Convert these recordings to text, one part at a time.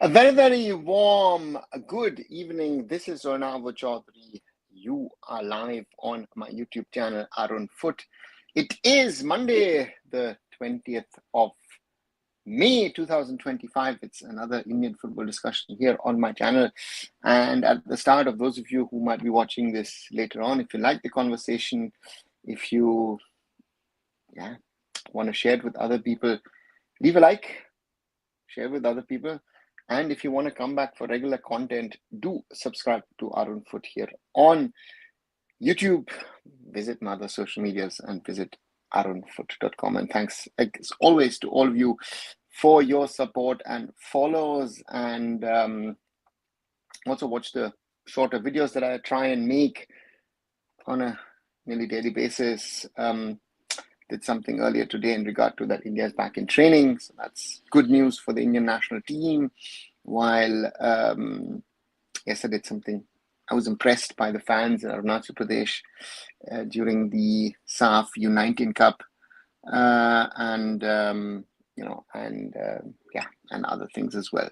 A very, very warm, good evening. This is Arunfoot. You are live on my YouTube channel, arunfoot. It is Monday, the 20th of May 2025. It's another Indian football discussion here on my channel. And at the start, of those of you who might be watching this later on, if you like the conversation, if you want to share it with other people, leave a like, share with other people. And if you want to come back for regular content, do subscribe to Arunfoot here on YouTube. Visit my other social medias and visit arunfoot.com. And thanks, as always, to all of you for your support and follows. And also watch the shorter videos that I try and make on a nearly daily basis. Did something earlier today in regard to that India is back in training. So that's good news for the Indian national team. While yes, I did something. I was impressed by the fans in Arunachal Pradesh during the SAF U19 Cup, and other things as well.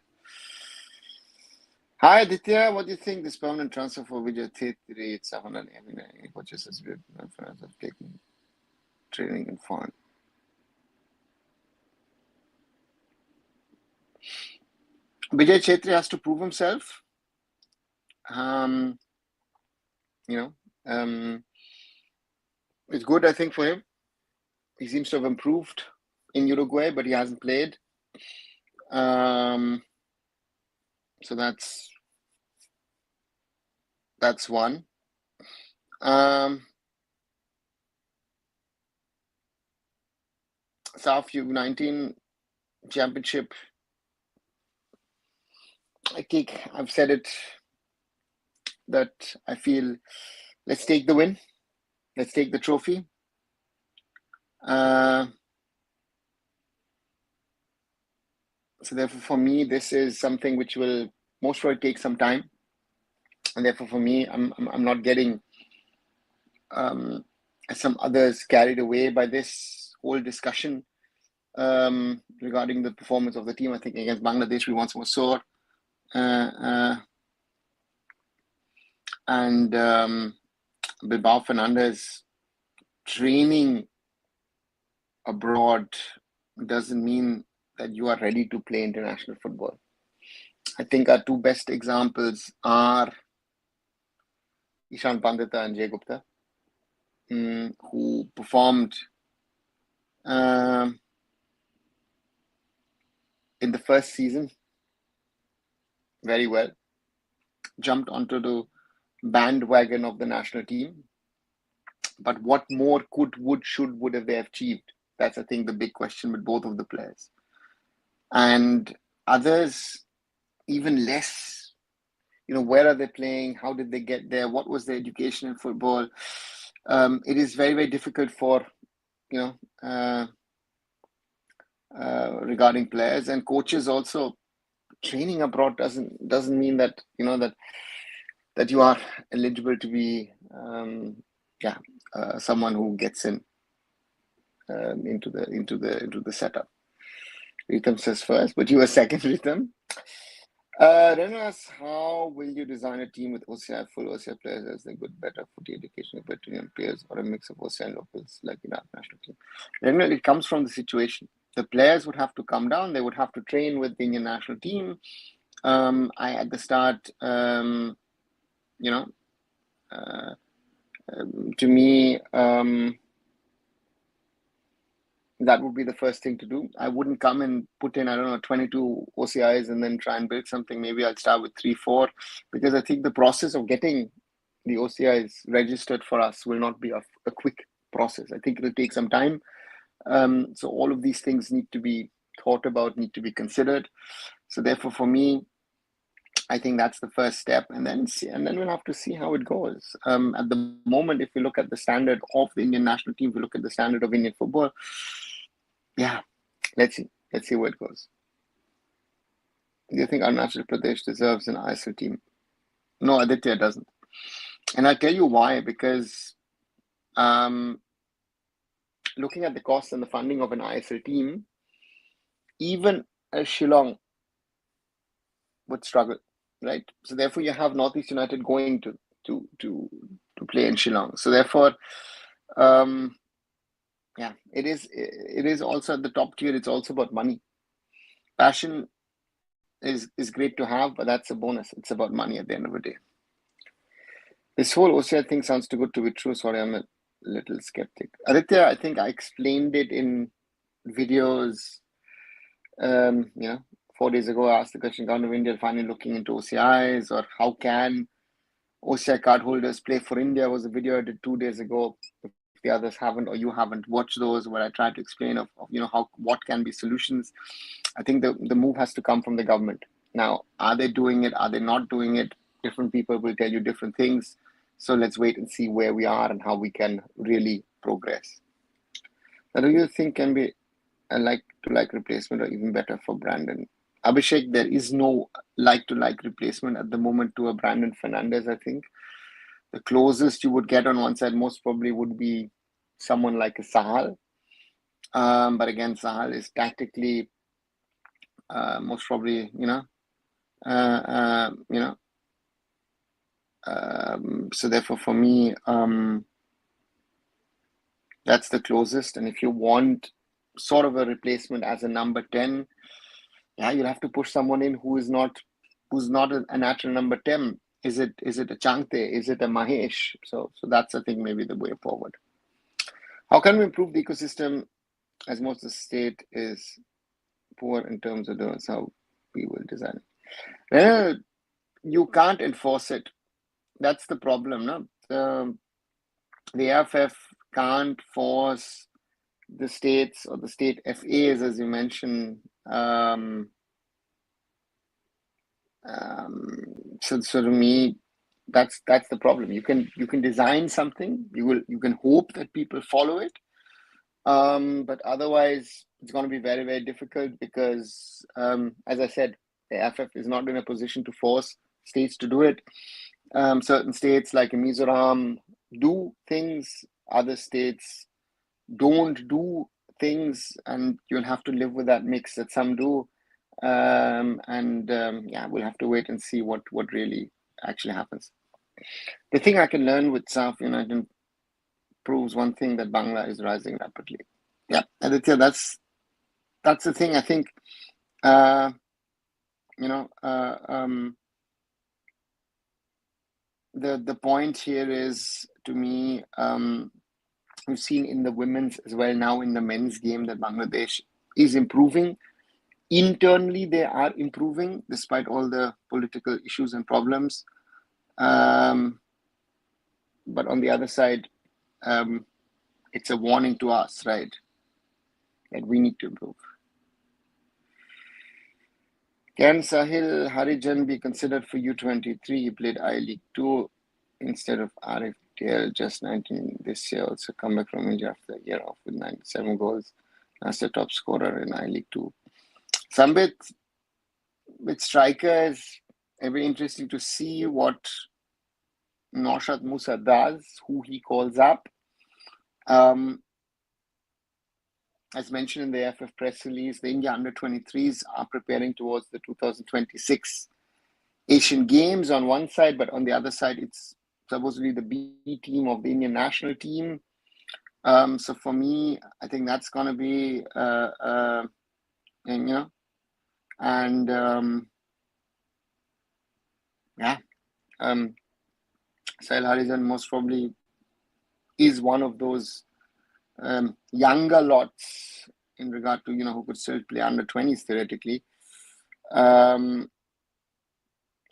Hi Aditya, what do you think this permanent transfer for Vijay Thetri? It's coaches has been taking training in foreign. Vijay Chetri has to prove himself. It's good, I think, for him. He seems to have improved in Uruguay, but he hasn't played. So that's one. SAF U19 Championship. I think I've said it that I feel let's take the win. Let's take the trophy. So therefore, for me, this is something which will most probably take some time. And therefore, for me, I'm not getting some others carried away by this whole discussion regarding the performance of the team. I think against Bangladesh, we once more saw. And Bilbao Fernandez training abroad doesn't mean that you are ready to play international football. I think our two best examples are Ishan Pandita and Jay Gupta, who performed in the first season very well, jumped onto the bandwagon of the national team. But what more would have they achieved? That's, I think, the big question with both of the players. And others, even less, where are they playing? How did they get there? What was their education in football? It is very, very difficult for, regarding players and coaches also. Training abroad doesn't mean that, that you are eligible to be, someone who gets in into the setup. Ritam says first, but you were second, Ritam. Renu asks, how will you design a team with OCI, full OCI players as they good, better footy education, veteran players, or a mix of OCI and locals like in our national team? Renu, it comes from the situation. The players would have to come down. They would have to train with the Indian national team. At the start, to me, that would be the first thing to do. I wouldn't come and put in, 22 OCIs and then try and build something. Maybe I'll start with 3, 4, because I think the process of getting the OCIs registered for us will not be a quick process. I think it'll take some time. So all of these things need to be thought about, need to be considered. So therefore, for me, I think that's the first step, and then we'll have to see how it goes. At the moment, if we look at the standard of the Indian national team, if we look at the standard of Indian football, let's see where it goes. Do you think Arunachal Pradesh deserves an ISL team? No, Aditya doesn't, and I'll tell you why. Because looking at the cost and the funding of an ISL team, even a Shillong would struggle, right? So therefore, you have Northeast United going to play in Shillong. So therefore, yeah, it is also at the top tier. It's also about money. Passion is great to have, but that's a bonus. It's about money at the end of the day. This whole OCI thing sounds too good to be true. Sorry, I'm a little skeptic. Aditya, I think I explained it in videos. 4 days ago, I asked the question, government of India finally looking into OCIs, or how can OCI cardholders play for India was a video I did 2 days ago. If the others haven't, or you haven't watched those, where I tried to explain of what can be solutions. I think the move has to come from the government. Now, are they doing it? Are they not doing it? Different people will tell you different things. So let's wait and see where we are and how we can really progress. Now, do you think can be a like-to-like replacement, or even better for Brandon? Abhishek, there is no like-to-like replacement at the moment to a Brandon Fernandez, I think. The closest you would get on one side most probably would be someone like a Sahal. But again, Sahal is tactically most probably, so therefore for me, that's the closest. And if you want sort of a replacement as a number 10, yeah, you'll have to push someone in who's not a natural number 10. Is it a Changte? Is it a Mahesh? So that's, I think, maybe the way forward. How can we improve the ecosystem, as most of the state is poor in terms of doing how we will design it? Well, you can't enforce it. That's the problem, no? The AIFF can't force the states or the state FAs, as you mentioned. So to me, that's the problem. You can design something. You can hope that people follow it, but otherwise it's going to be very, very difficult because, as I said, the AIFF is not in a position to force states to do it. Certain states like Mizoram do things, other states don't do things, and you'll have to live with that mix that some do. Yeah, we'll have to wait and see what really actually happens. The thing I can learn with South United proves one thing, that Bangla is rising rapidly. Yeah, Aditya, that's the thing. I think, the point here is, to me, we've seen in the women's as well, now in the men's game, that Bangladesh is improving. Internally, they are improving despite all the political issues and problems. But on the other side, it's a warning to us, right? That we need to improve. Can Sahil Harijan be considered for U23? He played I-League 2 instead of RFTL, just 19 this year. Also come back from India after a year off with 97 goals. As the top scorer in I-League 2. Sambit, with strikers, it'll be interesting to see what Naushad Musa does, who he calls up. As mentioned in the AIFF press release, the India under-23s are preparing towards the 2026 Asian Games on one side, but on the other side, it's supposedly the B team of the Indian national team. So for me, I think that's going to be, Sahil Harijan most probably is one of those younger lots in regard to, who could still play under 20s theoretically,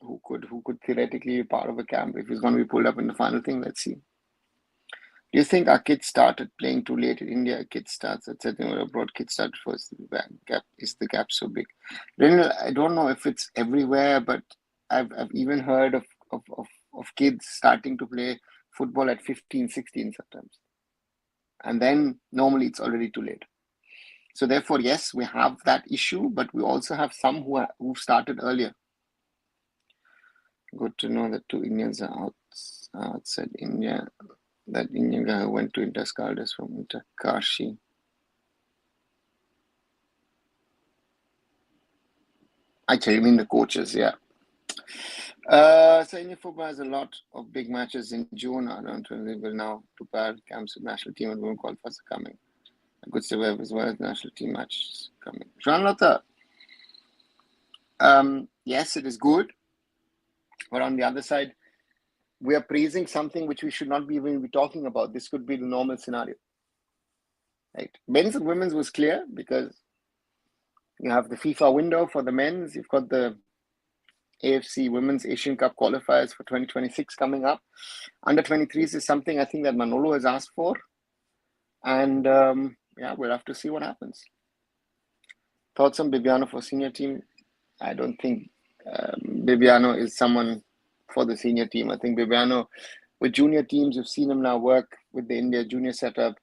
who could theoretically be part of a camp if he's going to be pulled up in the final thing. Let's see. Do you think our kids started playing too late in India? Kids starts at setting or abroad, kids started first. Is the gap so big? I don't know if it's everywhere, but I've even heard of kids starting to play football at 15, 16 sometimes. And then normally it's already too late. So therefore, yes, we have that issue, but we also have some who started earlier. Good to know that 2 Indians are outside India. That Indian guy who went to Inter Scaldus from Inter Kashi. Actually, I mean the coaches, yeah. So Indian football has a lot of big matches in June. Around 20 will now prepare camps with national team and women qualifiers are coming. A good survive as well as national team matches coming. Jean-Lothar, yes, it is good. But on the other side, we are praising something which we should not be even be talking about. This could be the normal scenario. Right? Men's and women's was clear because you have the FIFA window for the men's. You've got the AFC Women's Asian Cup qualifiers for 2026 coming up. Under 23s is something I think that Manolo has asked for. And we'll have to see what happens. Thoughts on Bibiano for senior team? I don't think Bibiano is someone for the senior team. I think Bibiano, with junior teams, you've seen him now work with the India junior setup.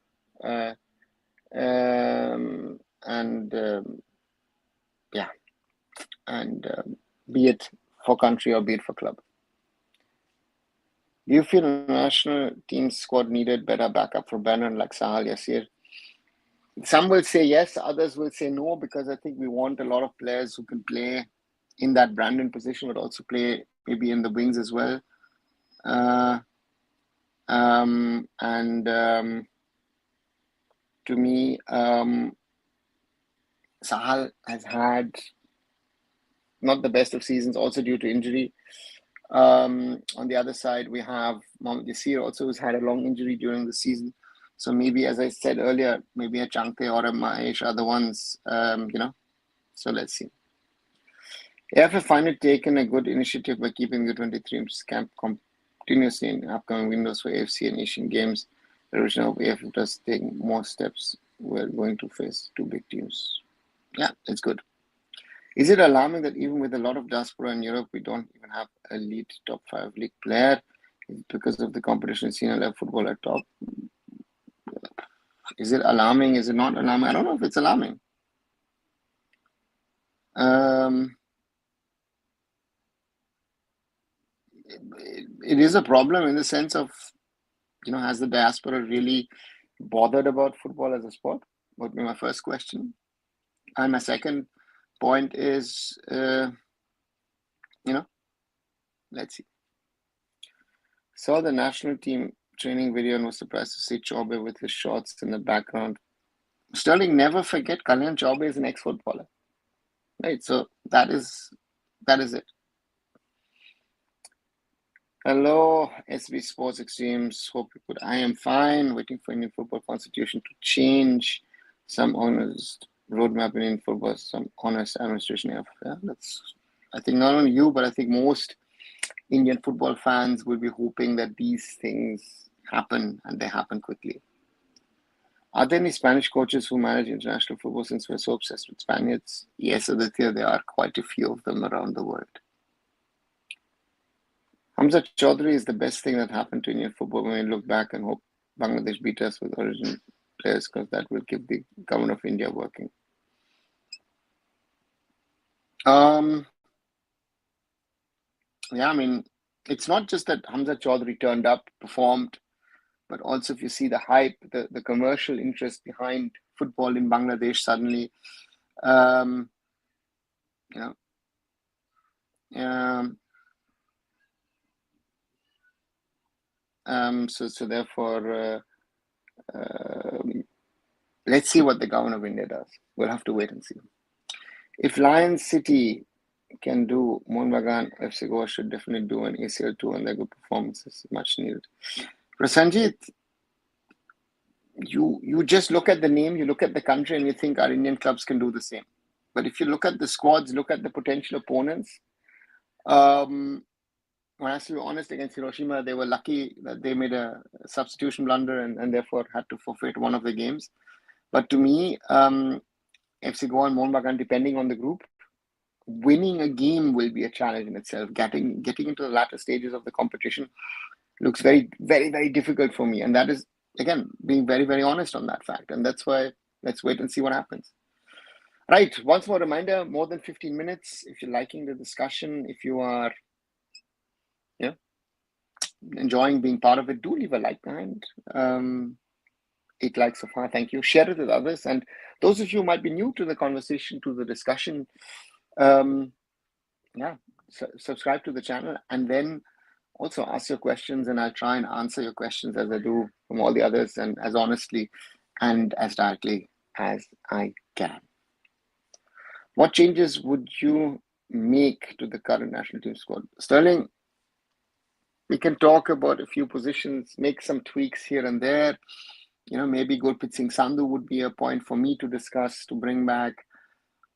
Be it for country or be it for club. Do you feel the national team squad needed better backup for Brandon like Sahal Yasir? Some will say yes, others will say no, because I think we want a lot of players who can play in that Brandon position, but also play maybe in the wings as well. To me, Sahal has had not the best of seasons, also due to injury. On the other side, we have Mohamed Yasir also, who's had a long injury during the season. So maybe, as I said earlier, maybe a Changte or a Mahesh are the ones, So let's see. AIFF finally taken a good initiative by keeping the 23 camp continuously in upcoming windows for AFC and Asian Games. The original AIFF does take more steps. We're going to face two big teams. Yeah, it's good. Is it alarming that even with a lot of diaspora in Europe, we don't even have a elite top 5 league player because of the competition in senior level football at top? Is it alarming? Is it not alarming? I don't know if it's alarming. It is a problem in the sense of, has the diaspora really bothered about football as a sport? Would be my first question. And my second point is, let's see. Saw the national team training video and was surprised to see Chaube with his shorts in the background. Sterling, never forget Kalyan Chaube is an ex-footballer. Right, so that is it. Hello, SB Sports Extremes. Hope you could. I am fine. Waiting for Indian football constitution to change. Some honest roadmap in Indian football. Some honest administration. Yeah, that's. I think not only you, but I think most Indian football fans will be hoping that these things happen and they happen quickly. Are there any Spanish coaches who manage international football since we're so obsessed with Spaniards? Yes, Aditya, there are quite a few of them around the world. Hamza Chaudhary is the best thing that happened to Indian football when we look back and hope Bangladesh beat us with original players, because that will keep the government of India working. Yeah, I mean, it's not just that Hamza Chaudhary turned up, performed, but also if you see the hype, the commercial interest behind football in Bangladesh suddenly, so therefore, let's see what the government of India does. We'll have to wait and see. If Lions City can do, Mohun Bagan FC Goa should definitely do an ACL tour, and their good performances much needed. Prasanjit, you just look at the name, you look at the country, and you think our Indian clubs can do the same. But if you look at the squads, look at the potential opponents. When I have to be honest, against Hiroshima, they were lucky that they made a substitution blunder and therefore had to forfeit one of the games. But to me, FC Goa and Mohun Bagan, depending on the group, winning a game will be a challenge in itself. Getting into the latter stages of the competition looks very, very, very difficult for me. And that is, again, being very, very honest on that fact. And that's why let's wait and see what happens. Right. Once more reminder, more than 15 minutes. If you're liking the discussion, if you are enjoying being part of it, do leave a like behind. 8 likes so far. Thank you. Share it with others. And those of you who might be new to the conversation, to the discussion, subscribe to the channel, and then also ask your questions, and I'll try and answer your questions as I do from all the others, and as honestly and as directly as I can. What changes would you make to the current national team squad? Sterling, we can talk about a few positions, make some tweaks here and there. Maybe Gurpreet Singh Sandhu would be a point for me to discuss, to bring back.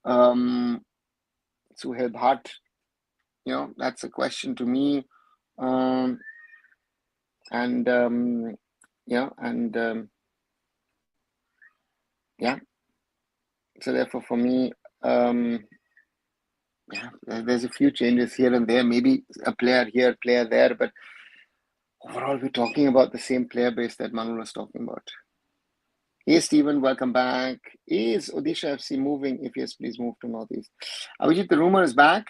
Suhail Bhatt, that's a question to me. So therefore, for me, there's a few changes here and there, maybe a player here, player there, but overall, we're talking about the same player base that Manu was talking about. Hey, Stephen, welcome back. Is Odisha FC moving? If yes, please move to Northeast. Abhijit, the rumor is back,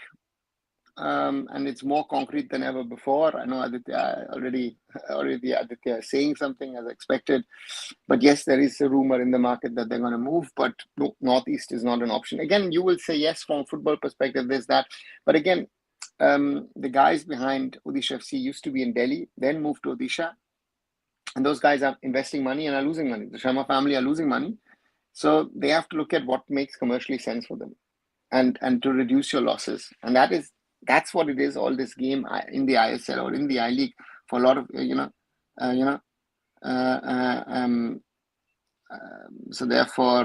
and it's more concrete than ever before. I know Aditya already Aditya is saying something as expected, but yes, there is a rumor in the market that they're going to move, but no, Northeast is not an option. Again, you will say yes, from a football perspective, there's that, but again, the guys behind Odisha FC used to be in Delhi, then moved to Odisha. And those guys are investing money and are losing money. The Sharma family are losing money. So they have to look at what makes commercially sense for them and to reduce your losses. And that's what it is, all this game in the ISL or in the I-League for a lot of, so therefore,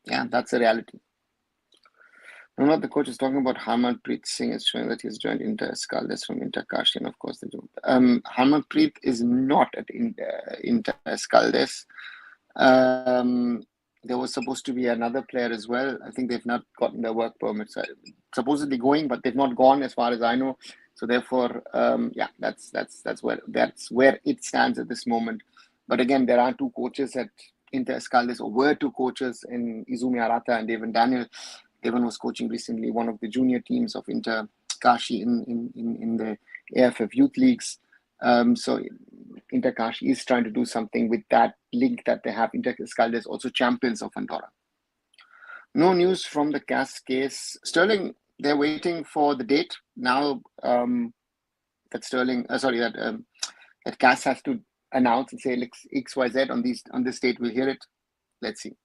that's a reality. One of the coaches talking about Harmanpreet Singh is showing that he's joined Inter Escaldes from Inter Kashi, and of course they do. Harmanpreet is not at Inter Escaldes. There was supposed to be another player as well. I think they've not gotten their work permits. Supposedly going, but they've not gone as far as I know. So therefore, that's where it stands at this moment. But again, there are two coaches at Inter Escaldes, or were two coaches in Izumi Arata and Devan Daniel. Devan was coaching recently one of the junior teams of Inter Kashi in the AIFF youth leagues. So Inter Kashi is trying to do something with that link that they have. Inter Escaldes also champions of Andorra. No news from the CAS case. Sterling, they're waiting for the date now. That CAS has to announce and say XYZ on this date. We'll hear it. Let's see.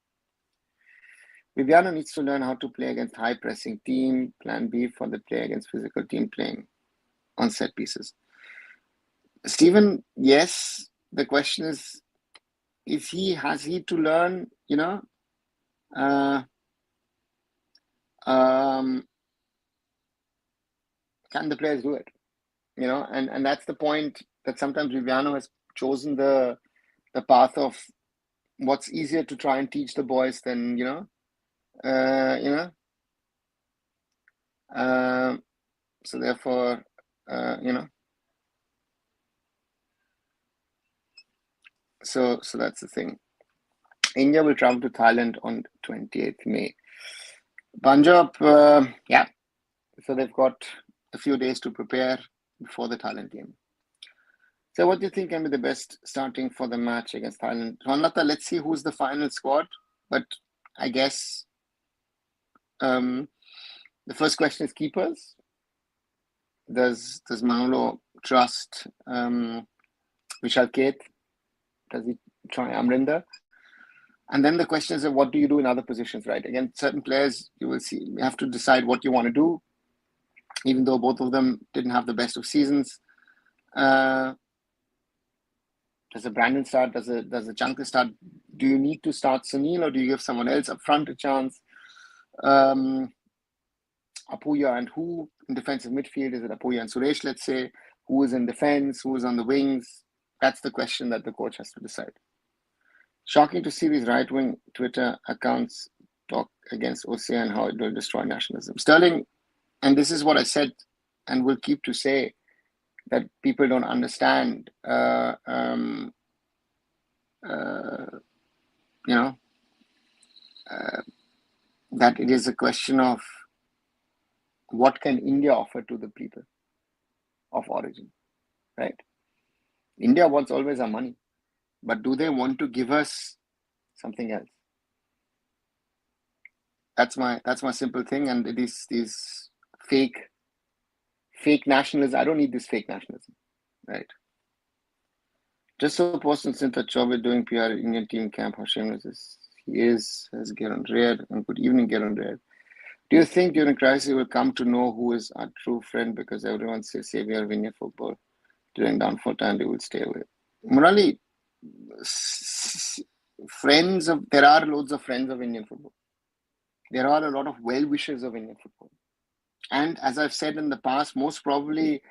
Viviano needs to learn how to play against high-pressing team. Plan B for the play against physical team playing on set pieces. Stephen, yes. The question is has he to learn, can the players do it? And that's the point, that sometimes Viviano has chosen the path of what's easier to try and teach the boys than, so therefore, so that's the thing. India will travel to Thailand on 28th May. Punjab, so they've got a few days to prepare before the Thailand game. So what do you think can be the best starting for the match against Thailand? Ranlata, let's see who's the final squad, but I guess the first question is keepers. Does Manolo trust Vishal Keth? Does he try Amrinder? And then the question is, what do you do in other positions, right? Again, certain players, you will see, you have to decide what you want to do, even though both of them didn't have the best of seasons. Does a Brandon start? Does a Chankar start? Do you need to start Sunil, or do you give someone else up front a chance? Apuya and who in defensive midfield? Is it Apuya and Suresh, let's say? Who is in defense? Who is on the wings? That's the question that the coach has to decide. Shocking to see these right-wing Twitter accounts talk against OCA and how it will destroy nationalism. Sterling, and this is what I said and will keep to say, that people don't understand, that it is a question of what can India offer to the people of origin, right? India wants always our money, but do they want to give us something else? That's my simple thing, and it is these fake nationalism. I don't need this fake nationalism, right? Just so Poston Sintha Chobe doing PR Indian team camp, how shameless is he is, as Garen Red, and good evening, Garen Red. Do you think during crisis we'll come to know who is our true friend, because everyone says savior of Indian football during downfall time, they will stay away? Murali, there are loads of friends of Indian football. There are a lot of well-wishers of Indian football. And as I've said in the past, most probably,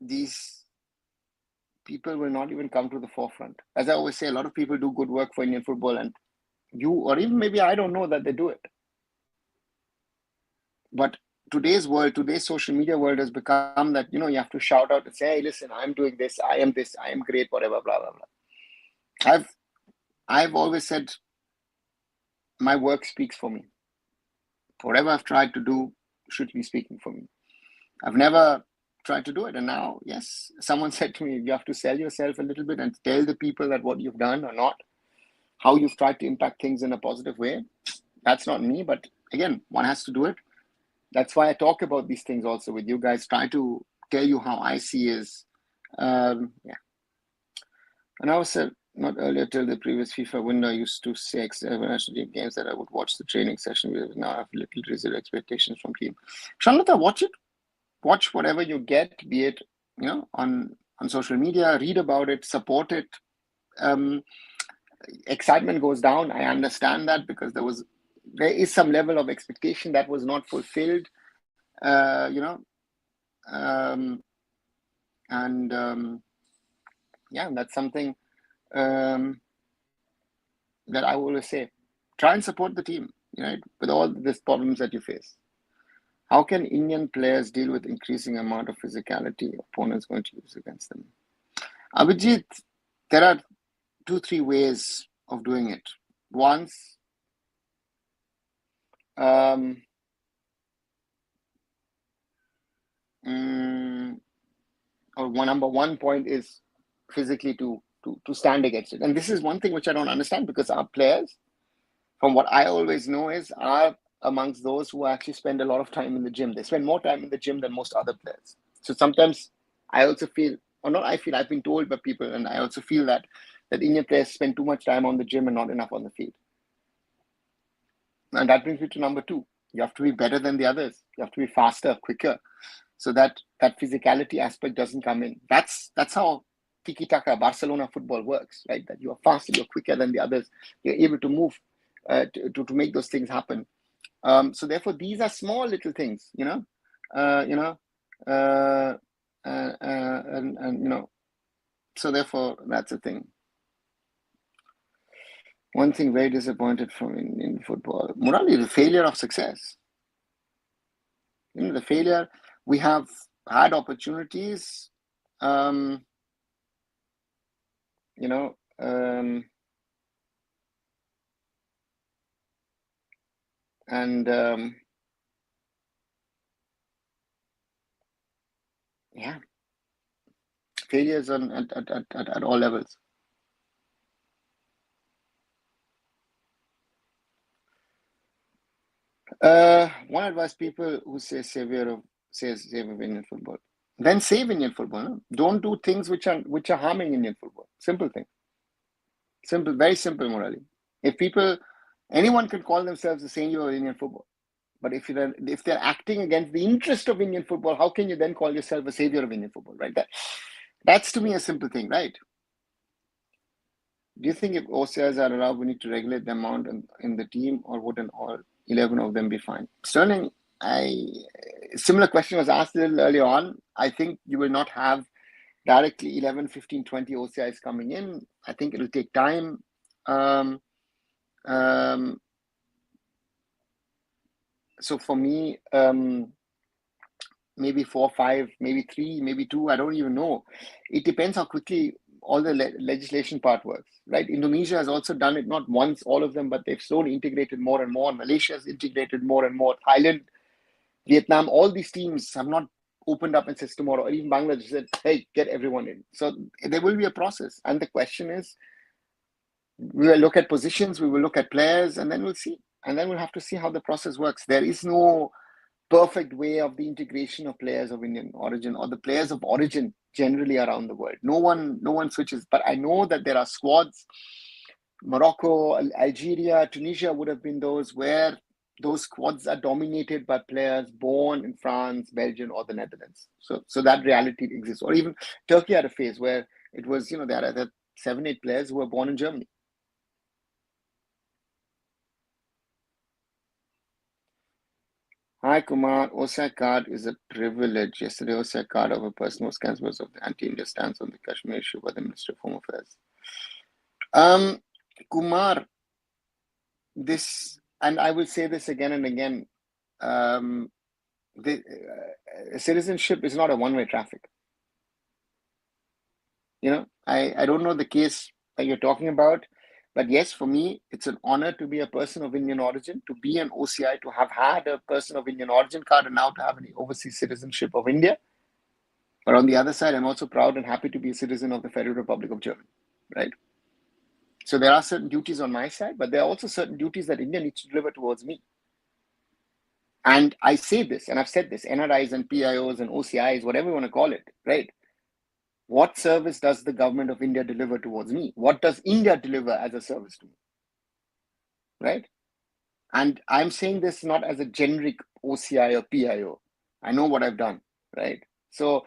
these people will not even come to the forefront. As I always say, a lot of people do good work for Indian football, and you, or even maybe I don't know that they do it. But today's world, today's social media world has become that, you have to shout out and say, hey, listen, I'm doing this, I am great, whatever, blah, blah, blah. I've always said my work speaks for me. Whatever I've tried to do should be speaking for me. I've never tried to do it. And now, yes, someone said to me, you have to sell yourself a little bit and tell the people that what you've done or not, how you've tried to impact things in a positive way. That's not me, but again, one has to do it. That's why I talk about these things also with you guys, try to tell you how I see is, And I was said, not earlier till the previous FIFA window, I used to say when I should do games that I would watch the training session. With now I have little zero expectations from team. Shanlata, watch it. Watch whatever you get, be it on social media, read about it, support it. Excitement goes down. I understand that, because there is some level of expectation that was not fulfilled. That's something that I always say. Try and support the team, right, with all these problems that you face. How can Indian players deal with increasing amount of physicality opponents going to use against them? Abhijit, there are 2-3 ways of doing it. Number one point is physically to stand against it. And this is one thing which I don't understand, because our players, from what I always know, are amongst those who actually spend a lot of time in the gym. They spend more time in the gym than most other players. So sometimes I also feel, I've been told by people, and I also feel that Indian players spend too much time on the gym and not enough on the field. And that brings me to number 2. You have to be better than the others. You have to be faster, quicker, so that physicality aspect doesn't come in. That's how tiki-taka Barcelona football works, right? That you are faster, you're quicker than the others. You're able to move to make those things happen. So therefore, these are small little things, So therefore, that's the thing. One thing very disappointed from in football, Murali, the failure of success. The failure. We have had opportunities, and failures at all levels. One advice people who say save Indian football, then save Indian football. No? Don't do things which are harming Indian football. Simple thing. Simple, very simple, Murali. Anyone can call themselves the savior of Indian football. But if they're acting against the interest of Indian football, how can you then call yourself a savior of Indian football, right? That's to me a simple thing, right? Do you think if OCIs are allowed, we need to regulate the amount in the team, or wouldn't all 11 of them be fine? Sterling, similar question was asked a little earlier on. I think you will not have directly 11, 15, 20 OCIs coming in. I think it'll take time. So for me, maybe 4, 5, maybe 3, maybe 2. I don't even know. It depends how quickly all the legislation part works, right? Indonesia has also done it, not once, all of them, but they've slowly integrated more and more. Malaysia has integrated more and more. Thailand, Vietnam, all these teams have not opened up and says tomorrow, or even Bangladesh said, hey, get everyone in. So there will be a process. And the question is, We will look at positions, we will look at players, and then we'll see. And then we'll have to see how the process works. There is no perfect way of the integration of players of Indian origin or the players of origin generally around the world. No one switches. But I know that there are squads. Morocco, Algeria, Tunisia would have been those where those squads are dominated by players born in France, Belgium, or the Netherlands. So that reality exists. Or even Turkey had a phase where it was, there are either 7-8 players who were born in Germany. Hi Kumar, OSAC card is a privilege. Yesterday, OSAC card of a person was cancelled of the anti-India stance on the Kashmir issue by the Minister of Home Affairs. Kumar, this, and I will say this again and again, citizenship is not a one-way traffic. I don't know the case that you're talking about, but yes, for me, it's an honor to be a person of Indian origin, to be an OCI, to have had a person of Indian origin card, and now to have an overseas citizenship of India. But on the other side, I'm also proud and happy to be a citizen of the Federal Republic of Germany, right? So there are certain duties on my side, but there are also certain duties that India needs to deliver towards me. And I say this, and I've said this, NRIs and PIOs and OCIs, whatever you want to call it, right? What service does the government of India deliver towards me? What does India deliver as a service to me? Right? And I'm saying this not as a generic OCI or PIO. I know what I've done, right? So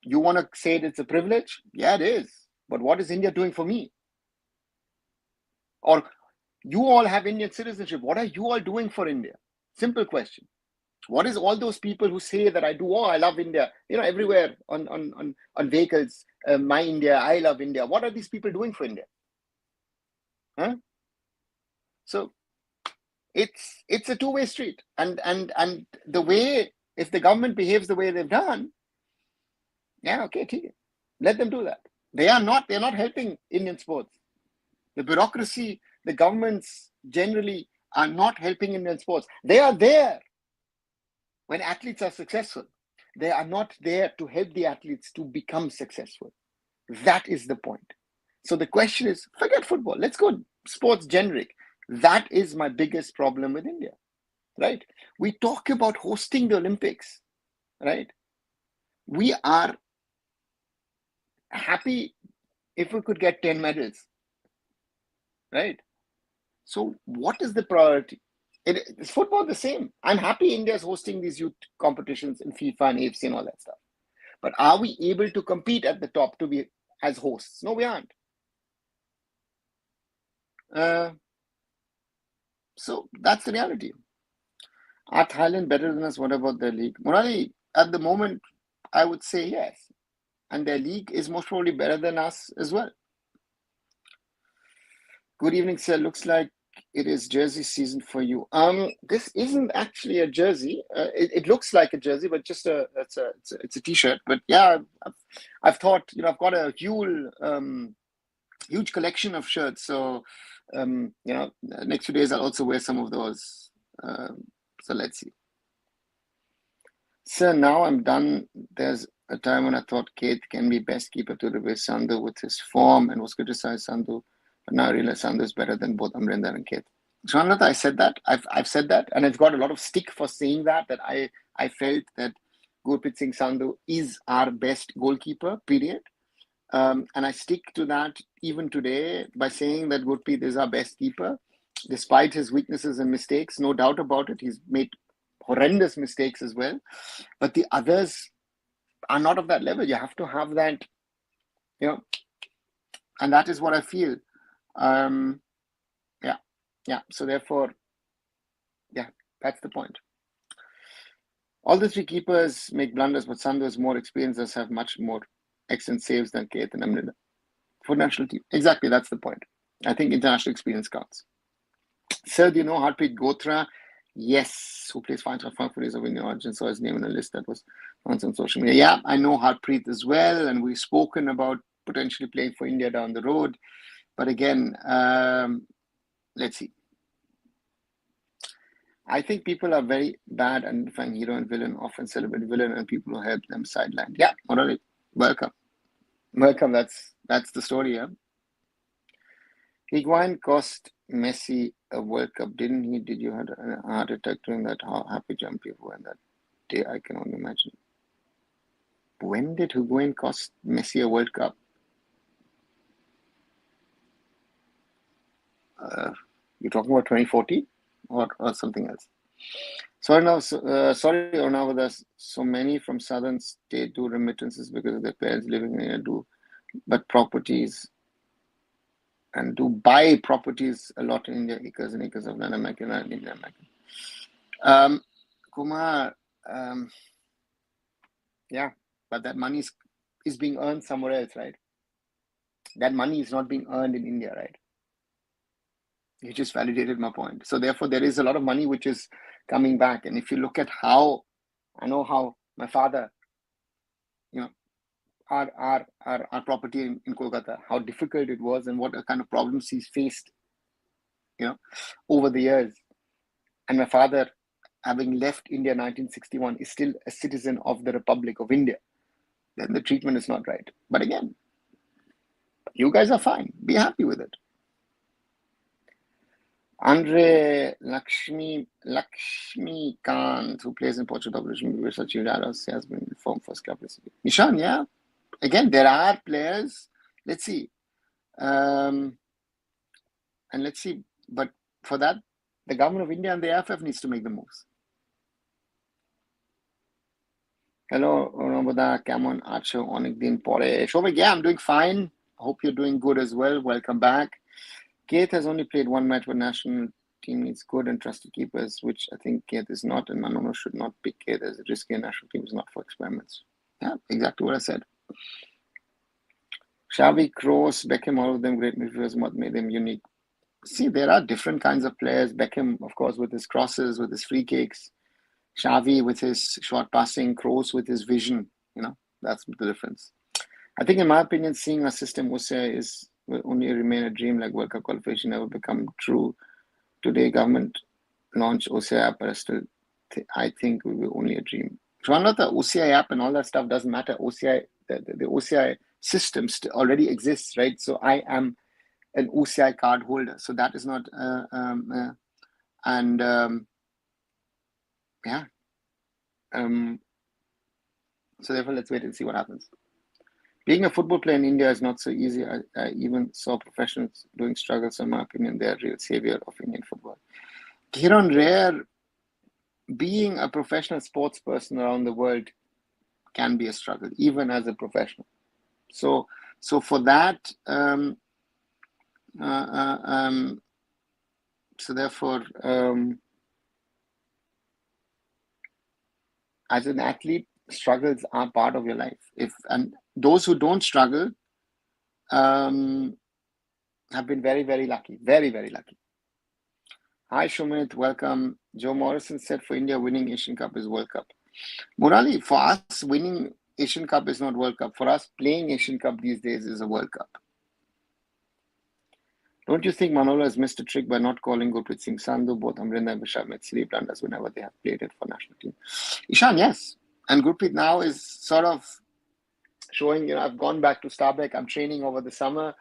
you want to say it's a privilege? Yeah, it is. But what is India doing for me? Or you all have Indian citizenship. What are you all doing for India? Simple question. What is all those people who say that I love India, everywhere on vehicles, my India, I love India. What are these people doing for India? Huh? So it's a two-way street. And the way, if the government behaves the way they've done, yeah, okay, let them do that. They're not helping Indian sports. The bureaucracy, the governments generally are not helping Indian sports. They are there when athletes are successful. They are not there to help the athletes to become successful. That is the point. So the question is, forget football. Let's go sports generic. That is my biggest problem with India, right? We talk about hosting the Olympics, right? We are happy if we could get 10 medals, right? So what is the priority? Is football the same? I'm happy India is hosting these youth competitions in FIFA and AFC and all that stuff. But are we able to compete at the top to be as hosts? No, we aren't. So that's the reality. Are Thailand better than us? What about their league? Morali, at the moment, I would say yes. And their league is most probably better than us as well. Good evening, sir. Looks like it is jersey season for you. This isn't actually a jersey. It looks like a jersey, but just it's a t-shirt. But yeah, I've thought, I've got a huge collection of shirts. So next few days I'll also wear some of those. So let's see. Sir, now I'm done. There's a time when I thought Keith can be best keeper to replace Sandhu with his form and was criticized Sandhu. But now I realize Sandhu is better than both Amrinder and Keith. Shanlata, I said that. I've said that, and I've got a lot of stick for saying that I felt that Gurpreet Singh Sandhu is our best goalkeeper, period. And I stick to that even today by saying that Gurpreet is our best keeper, despite his weaknesses and mistakes. No doubt about it. He's made horrendous mistakes as well. But the others are not of that level. You have to have that, and that is what I feel. Yeah. So therefore, yeah, that's the point. All the three keepers make blunders, but Sandhu is more experienced, does have much more excellent saves than Keith and Amrinder for national team. Exactly, that's the point. I think international experience counts. Sir, do you know Harpreet Gotra? Yes, who plays fine for his of Indian origin, saw his name in a list that was on some social media. Yeah, I know Harpreet as well, and we've spoken about potentially playing for India down the road. But again, let's see. I think people are very bad at identifying hero and villain, often celebrate villain and people who help them sidelined. Yeah, all right. Welcome. That's the story, yeah. Higuain cost Messi a World Cup, didn't he? Did you have a heart attack during that happy jump you were that day? I can only imagine. When did Higuain cost Messi a World Cup? You're talking about 2014 or something else? Sorry, now there's so many from southern state do remittances because of their parents living in India do, but properties and do buy properties a lot in India, acres and acres of land American and Indian American. Kumar, yeah, but that money is being earned somewhere else, right? That money is not being earned in India, right? You just validated my point. So therefore, there is a lot of money which is coming back. And if you look at how, I know how my father, our property in Kolkata, how difficult it was and what kind of problems he's faced, over the years. And my father, having left India in 1961, is still a citizen of the Republic of India. Then the treatment is not right. But again, you guys are fine. Be happy with it. Andre Lakshmi Kant, who plays in Portugal, Sachi Raras, has been informed first club recipe. Nishan, yeah. Again, there are players. Let's see. And let's see. But for that, the government of India and the AIFF needs to make the moves. Hello, Ramada, Camon, Archo, Onikdin, Pore. Shobik, yeah, I'm doing fine. Hope you're doing good as well. Welcome back. Keith has only played one match with national team, needs good and trusted keepers, which I think Keith is not, and Manono should not pick Keith as a risky national team is not for experiments. Yeah, exactly what I said. Xavi, Kroos, Beckham, all of them great midfielders, what made them unique. See, there are different kinds of players. Beckham, of course, with his crosses, with his free kicks. Xavi with his short passing. Kroos with his vision. That's the difference. I think, in my opinion, seeing a system will only remain a dream, like World Cup qualification never become true. Today, government launch OCI app, but still, I think we will only a dream. So, not the OCI app and all that stuff doesn't matter. OCI, the OCI system already exists, right? So I am an OCI card holder, so that is not, so therefore, let's wait and see what happens. Being a football player in India is not so easy. I even saw professionals doing struggles. In my opinion, they are real savior of Indian football. Kiran, rare, being a professional sports person around the world can be a struggle, even as a professional. So for that, so therefore, as an athlete, struggles are part of your life. And those who don't struggle have been very, very lucky. Very, very lucky. Hi, Shumit. Welcome. Joe Morrison said for India, winning Asian Cup is World Cup. Murali, for us, winning Asian Cup is not World Cup. For us, playing Asian Cup these days is a World Cup. Don't you think Manolo has missed a trick by not calling Gurpreet Singh Sandhu? Both Amrinda and Vishal made silly blunders whenever they have played it for national team. Ishan, yes. And Gurpreet now is sort of showing, I've gone back to Starbeck. I'm training over the summer.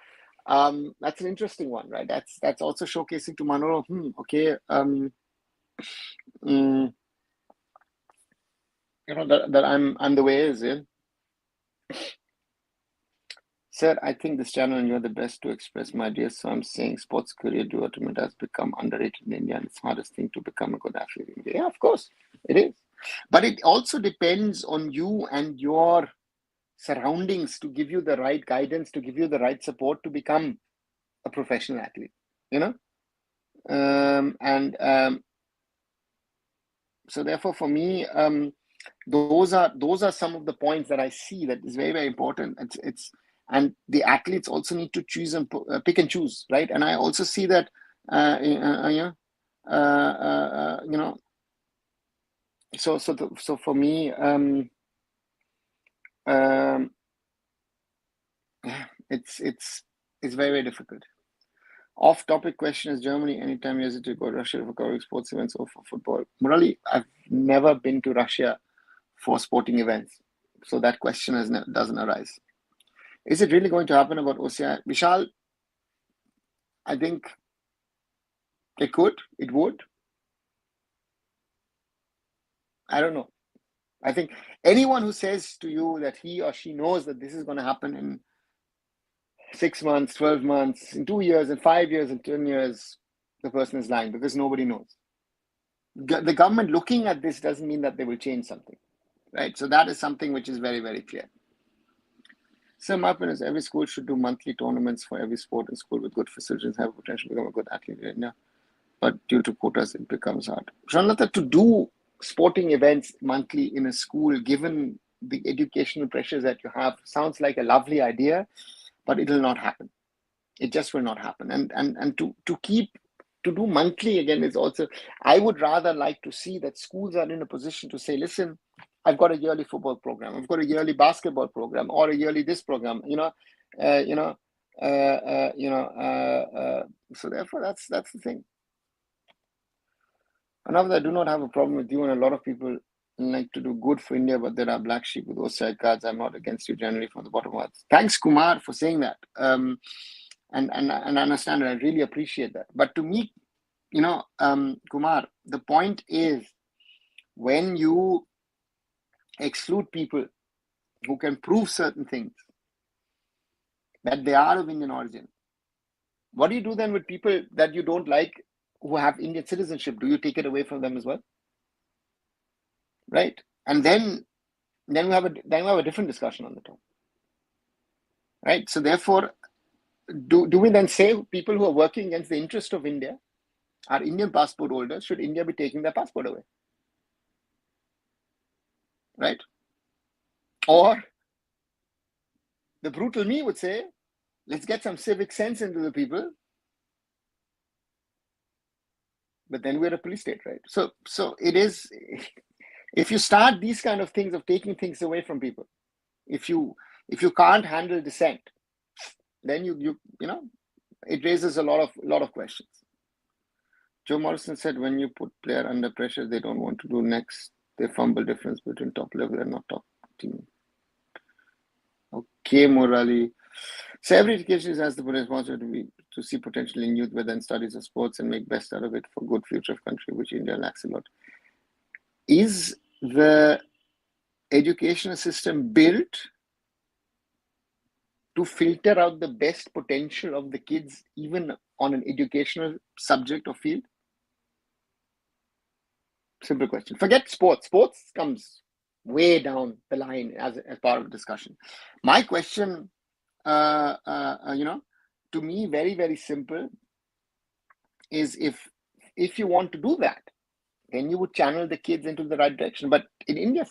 That's an interesting one, right? That's also showcasing to Manolo, okay, that I'm the way is in. Sir, I think this channel and you're the best to express my ideas. So I'm saying sports career development has become underrated in India, and it's the hardest thing to become a good athlete in India. Yeah, of course, it is. But it also depends on you and your surroundings to give you the right guidance, to give you the right support to become a professional athlete, so therefore for me, those are some of the points that I see that is very, very important. And the athletes also need to choose and pick and choose, right? And I also see that so for me, it's very, very difficult. Off-topic question is Germany anytime you visit to go to Russia for covering sports events or for football? Murali, I've never been to Russia for sporting events, so that question doesn't arise. Is it really going to happen about OCI? Vishal, I think it could, it would. I don't know. I think anyone who says to you that he or she knows that this is going to happen in 6 months, 12 months, in 2 years, in 5 years, in 10 years, the person is lying, because nobody knows. The government looking at this doesn't mean that they will change something, right? So that is something which is very, very clear. So my opinion is every school should do monthly tournaments for every sport in school with good facilities, have potential to become a good athlete in India. But due to quotas, it becomes hard. Shanlata, to do sporting events monthly in a school, given the educational pressures that you have, sounds like a lovely idea, but it will not happen. It just will not happen. And to do monthly again is also, I would rather like to see that schools are in a position to say, listen, I've got a yearly football program, I've got a yearly basketball program, or a yearly this program, so therefore that's the thing. Another, I do not have a problem with you, and a lot of people like to do good for India, but there are black sheep with those side cards. I'm not against you generally from the bottom of my heart. Thanks, Kumar, for saying that. And I understand it. I really appreciate that. But to me, Kumar, the point is, when you exclude people who can prove certain things, that they are of Indian origin, what do you do then with people that you don't like who have Indian citizenship? Do you take it away from them as well? Right? And then we have a different discussion on the topic. Right? So therefore, do we then say people who are working against the interest of India are Indian passport holders? Should India be taking their passport away? Right? Or the brutal me would say, let's get some civic sense into the people. But then we're a police state, right? So it is, if you start these kind of things of taking things away from people, if you can't handle dissent, then it raises a lot of questions. Joe Morrison said, when you put player under pressure, they don't want to do next. They fumble difference between top level and not top team. Okay, Morali. So every education has the responsibility to see potential in youth, whether in studies or sports, and make best out of it for good future of country, which India lacks a lot. Is the educational system built to filter out the best potential of the kids, even on an educational subject or field? Simple question. Forget sports. Sports comes way down the line as part of the discussion. My question, to me, very, very simple, is if you want to do that, then you would channel the kids into the right direction. But in India,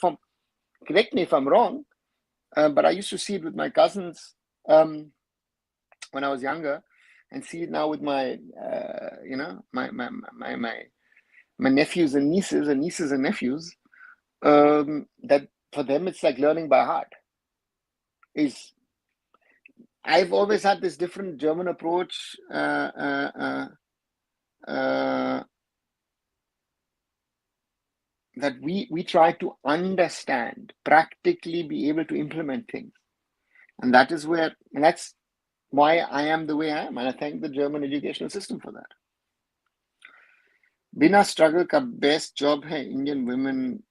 correct me if I'm wrong, but I used to see it with my cousins when I was younger, and see it now with my my nephews and nieces and nephews, that for them it's like learning by heart. I've always had this different German approach, that we try to understand, practically be able to implement things, and that's why I am the way I am, and I thank the German educational system for that. बिना struggle का best job है Indian women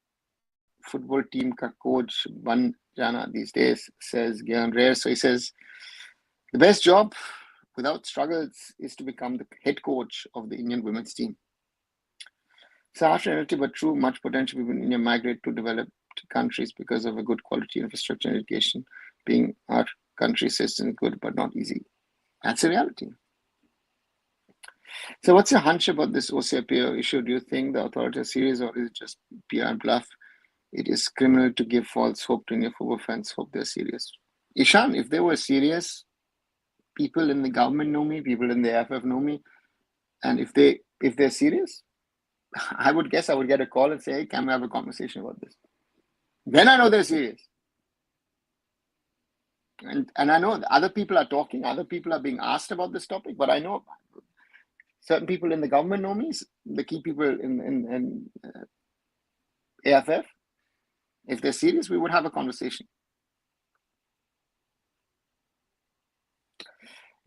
football team का coach बन जाना these days, says Gyan Rare. So he says the best job without struggles is to become the head coach of the Indian women's team. It's harsh reality, but true. Much potential people in India migrate to developed countries because of a good quality infrastructure and education. Being our country system is good, but not easy. That's a reality. So what's your hunch about this OCIPO issue? Do you think the authorities are serious, or is it just PR bluff? It is criminal to give false hope to Indian football fans. Hope they're serious. Ishan, if they were serious, people in the government know me, people in the AIFF know me, and if they're serious, I would guess I would get a call and say, hey, can we have a conversation about this? Then I know they're serious. And I know other people are talking, other people are being asked about this topic, but I know certain people in the government know me, the key people in AIFF. If they're serious, we would have a conversation.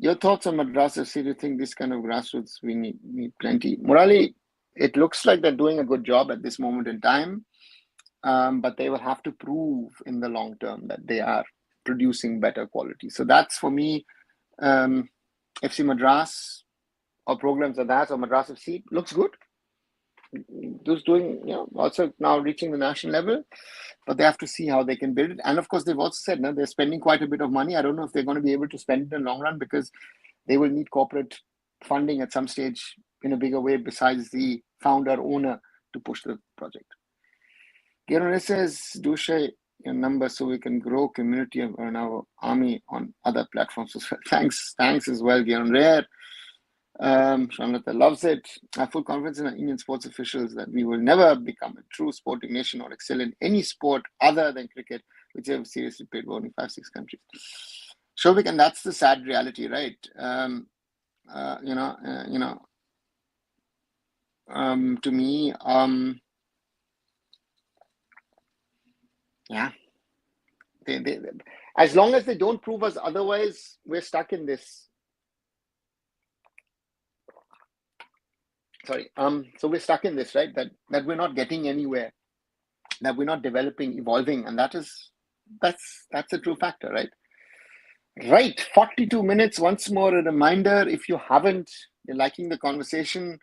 Your thoughts on Madras FC? Do you think this kind of grassroots we need plenty? Morally, it looks like they're doing a good job at this moment in time, but they will have to prove in the long term that they are producing better quality. So that's for me, FC Madras or programs like that or Madras FC looks good. Those doing, also now reaching the national level, but they have to see how they can build it. And of course, they've also said they're spending quite a bit of money. I don't know if they're going to be able to spend it in the long run because they will need corporate funding at some stage in a bigger way besides the founder owner to push the project. Garen says, do share your number so we can grow community of our army on other platforms as well. Thanks as well, Garen. Rare. Shanlata loves it. I have full confidence in our Indian sports officials that we will never become a true sporting nation or excel in any sport other than cricket, which have seriously played for only 5-6 countries. Shobik, and that's the sad reality, right? To me, yeah, they as long as they don't prove us otherwise, we're stuck in this. Sorry. So we're stuck in this, right? That we're not getting anywhere, that we're not developing, evolving, and that's a true factor, right? Right. 42 minutes. Once more, a reminder: if you're liking the conversation,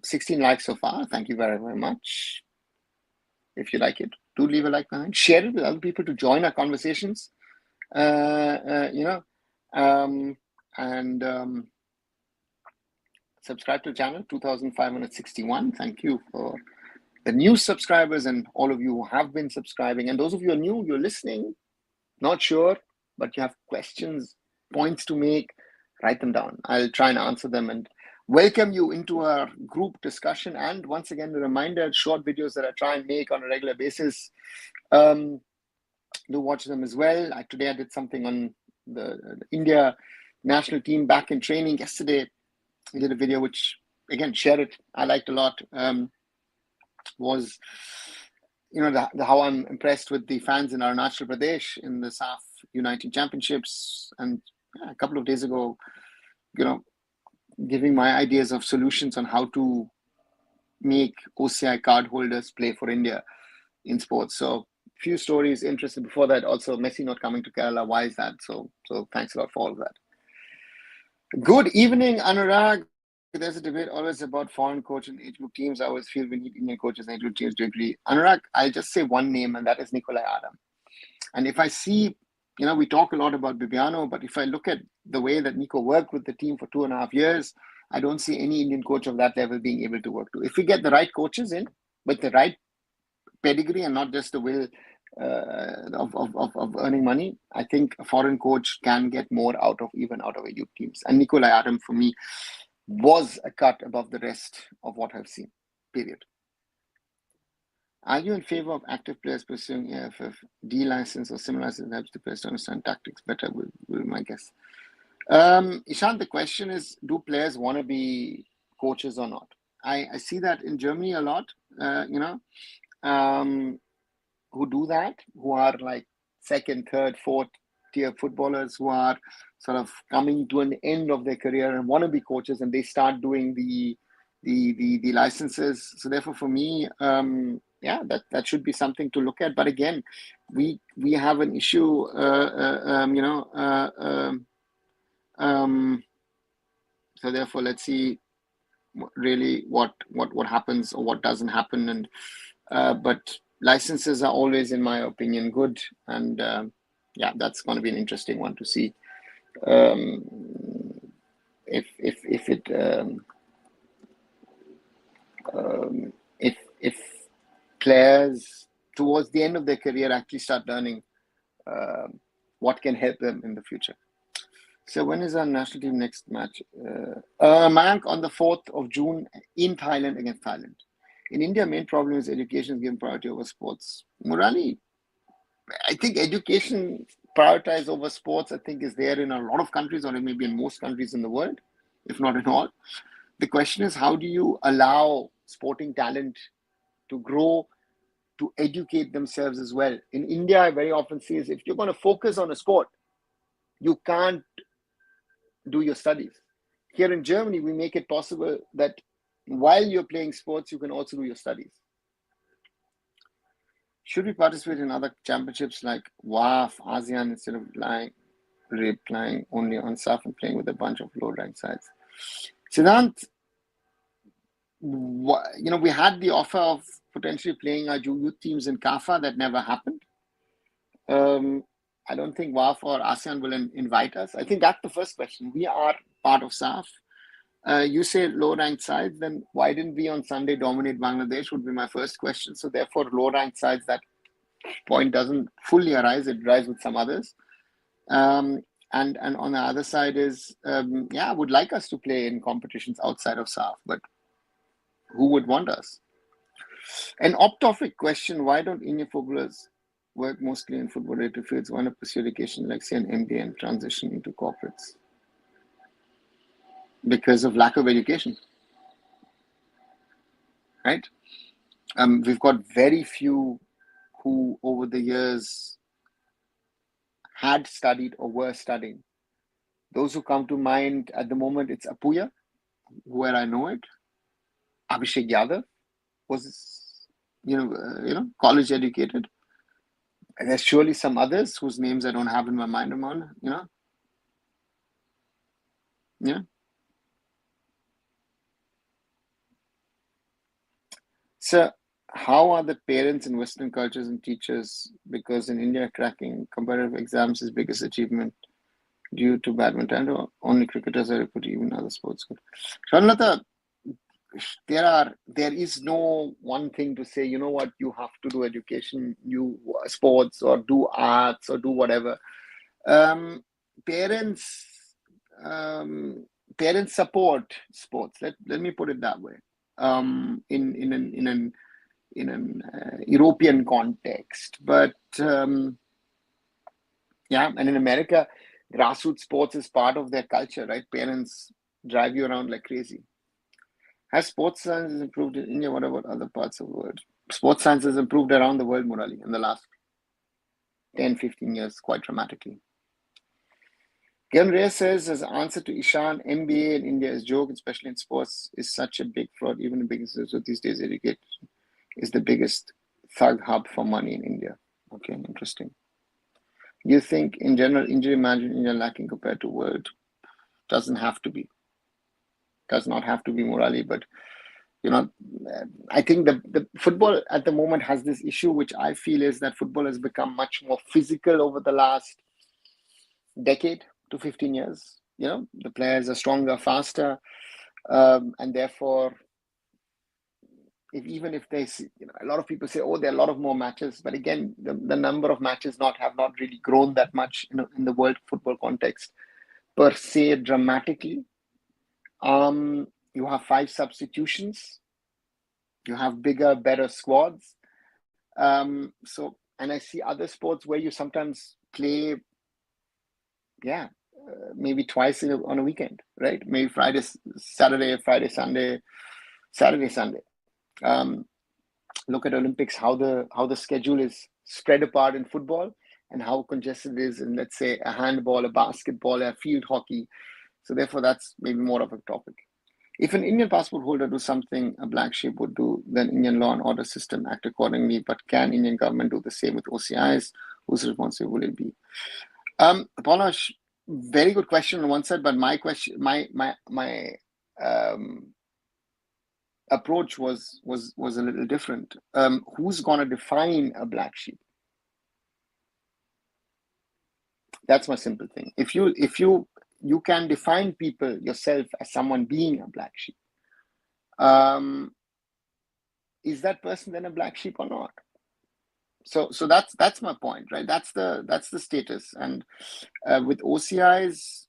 16 likes so far. Thank you very, very much. If you like it, do leave a like behind. Share it with other people to join our conversations. Subscribe to the channel, 2,561. Thank you for the new subscribers and all of you who have been subscribing. And those of you who are new, you're listening, not sure, but you have questions, points to make, write them down. I'll try and answer them and welcome you into our group discussion. And once again, the reminder, short videos that I try and make on a regular basis, do watch them as well. Today I did something on the India national team back in training. Yesterday, I did a video which, again, share it. I liked a lot. Was how I'm impressed with the fans in Arunachal Pradesh in the SAF U19 Championships, and a couple of days ago, giving my ideas of solutions on how to make OCI card holders play for India in sports. So few stories interested. Before that, also Messi not coming to Kerala. Why is that? So thanks a lot for all of that. Good evening, Anurag. There's a debate always about foreign coach and age group teams. I always feel we need Indian coaches and age group teams to agree. Anurag, I'll just say one name, and that is Nikolai Adam. And if I see, we talk a lot about Bibiano, but if I look at the way that Nico worked with the team for 2.5 years, I don't see any Indian coach of that level being able to work too. If we get the right coaches in with the right pedigree and not just the will of earning money, I think a foreign coach can get more out of a youth teams. And Nikolai Adam, for me, was a cut above the rest of what I've seen, period. Are you in favor of active players pursuing AIFF D license or similar license helps the players to understand tactics better, will my guess. Ishant, the question is, do players want to be coaches or not? I see that in Germany a lot, who do that, who are like second, third, fourth tier footballers who are sort of coming to an end of their career and want to be coaches, and they start doing the licenses. So therefore, for me, that should be something to look at. But again, we have an issue, so therefore, let's see really what happens or what doesn't happen. And but licenses are always, in my opinion, good. And that's going to be an interesting one to see if players towards the end of their career actually start learning what can help them in the future. So when is our national team next match? Mayank, on the 4th of June in Thailand against Thailand. In India, main problem is education is given priority over sports. Murali, I think education prioritized over sports, I think, is there in a lot of countries, or maybe in most countries in the world, if not in all. The question is, how do you allow sporting talent to grow to educate themselves as well. In India, I very often see is if you're going to focus on a sport, you can't do your studies. Here in Germany, we make it possible that while you're playing sports, you can also do your studies. Should we participate in other championships like WAF, ASEAN, instead of replying only on SAF and playing with a bunch of low-ranked sides? Siddhant, we had the offer of potentially playing our youth teams in CAFA. That never happened. I don't think WAF or ASEAN will invite us. I think that's the first question. We are part of SAF. You say low-ranked sides, then why didn't we on Sunday dominate Bangladesh would be my first question. So therefore, low-ranked sides, that point doesn't fully arise. It arrives with some others. And on the other side is, I would like us to play in competitions outside of SAF, but who would want us? An off-topic question, why don't Indian footballers work mostly in football-related fields? Why not pursue education like, say, an MBA and transition into corporates? Because of lack of education, right? We've got very few who over the years had studied or were studying. Those who come to mind at the moment, it's Apuya, where I know it. Abhishek Yadav was, college educated. And there's surely some others whose names I don't have in my mind, Yeah. So how are the parents in Western cultures and teachers? Because in India, cracking competitive exams is biggest achievement due to badminton, or only cricketers are put, even other sports good. Shanlata, there is no one thing to say, you know what, you have to do education, you sports, or do arts, or do whatever. Parents support sports. Let me put it that way. In an European context, but and in America, grassroots sports is part of their culture, right? Parents drive you around like crazy. Has sports science improved in India? What about other parts of the world? Sports science has improved around the world, Murali, in the last 10, 15 years, quite dramatically. Glenn Reyes says, as an answer to Ishan, MBA in India is joke, especially in sports, is such a big fraud. Even in businesses, so these days, education is the biggest thug hub for money in India. Okay, interesting. You think, in general, injury management in India lacking compared to world? Doesn't have to be. Does not have to be, Murali, but I think the football at the moment has this issue, which I feel is that football has become much more physical over the last decade to 15 years. The players are stronger, faster, and therefore, even if they see, a lot of people say, oh, there are a lot of more matches, but again, the number of matches have not really grown that much in the world football context per se dramatically. You have 5 substitutions, you have bigger, better squads. And I see other sports where you sometimes play, maybe twice on a weekend, right? Maybe Friday, Saturday, Friday, Sunday, Saturday, Sunday. Look at Olympics, how the schedule is spread apart in football and how congested it is in, let's say, a handball, a basketball, a field hockey. So therefore, that's maybe more of a topic. If an Indian passport holder do something a black sheep would do, then Indian law and order system act accordingly. But can Indian government do the same with OCIs? Whose responsibility will it be? Palash, very good question on one side, but my question, my approach was a little different. Who's going to define a black sheep? That's my simple thing. If you can define people yourself as someone being a black sheep, is that person then a black sheep or not? So that's my point, right? That's the status. And with OCIs,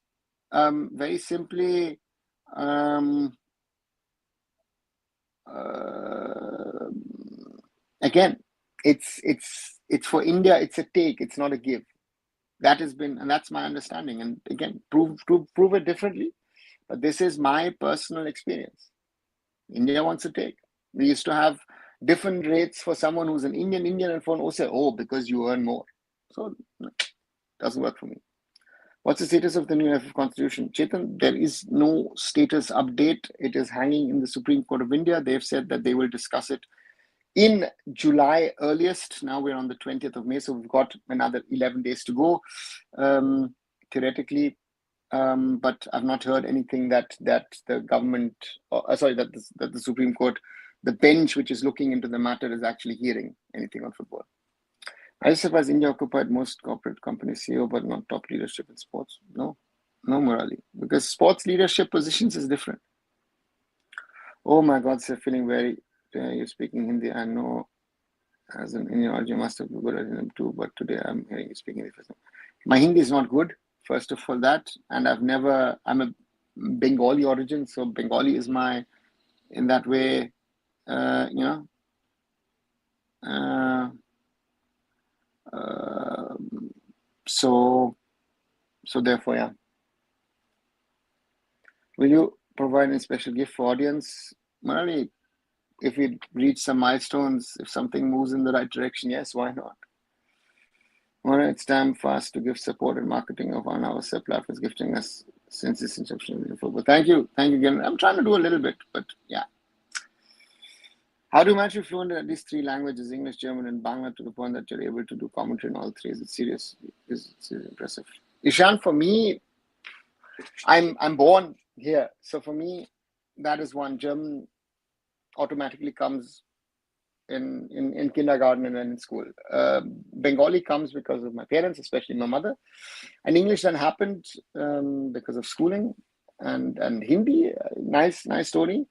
very simply, again, it's for India, it's a take, it's not a give. That has been, and that's my understanding. And again, prove it differently, but this is my personal experience. India wants to take. We used to have different rates for someone who's an Indian, and for an OSA. Oh, because you earn more. So doesn't work for me. What's the status of the new AIFF constitution? Chetan, there is no status update. It is hanging in the Supreme Court of India. They've said that they will discuss it in July earliest. Now we're on the 20th of May, so we've got another 11 days to go, theoretically. But I've not heard anything that the government, that the Supreme Court, the bench which is looking into the matter, is actually hearing anything on football. I was surprised India occupied most corporate companies CEO, but not top leadership in sports. No, Murali, because sports leadership positions is different. Oh my God, sir, feeling very. You're speaking Hindi. I know, as an Indian, you must have been good at Hindi too, but today I'm hearing you speaking Hindi first time. My Hindi is not good, first of all, that, and I'm a Bengali origin, so Bengali is my, in that way, so therefore, yeah. Will you provide a special gift for audience? Murali, if we reach some milestones, if something moves in the right direction, yes, why not? Murali, it's time for us to give support and marketing of our platforms, gifting us since its inception in football. Thank you again. I'm trying to do a little bit, but yeah. How do you manage to be fluent in at least 3 languages, English, German, and Bangla, to the point that you're able to do commentary in all 3? Is it serious? It's impressive. Ishan, for me, I'm born here, so for me, that is one. German automatically comes in kindergarten and then in school. Bengali comes because of my parents, especially my mother, and English then happened because of schooling, and Hindi. Nice story.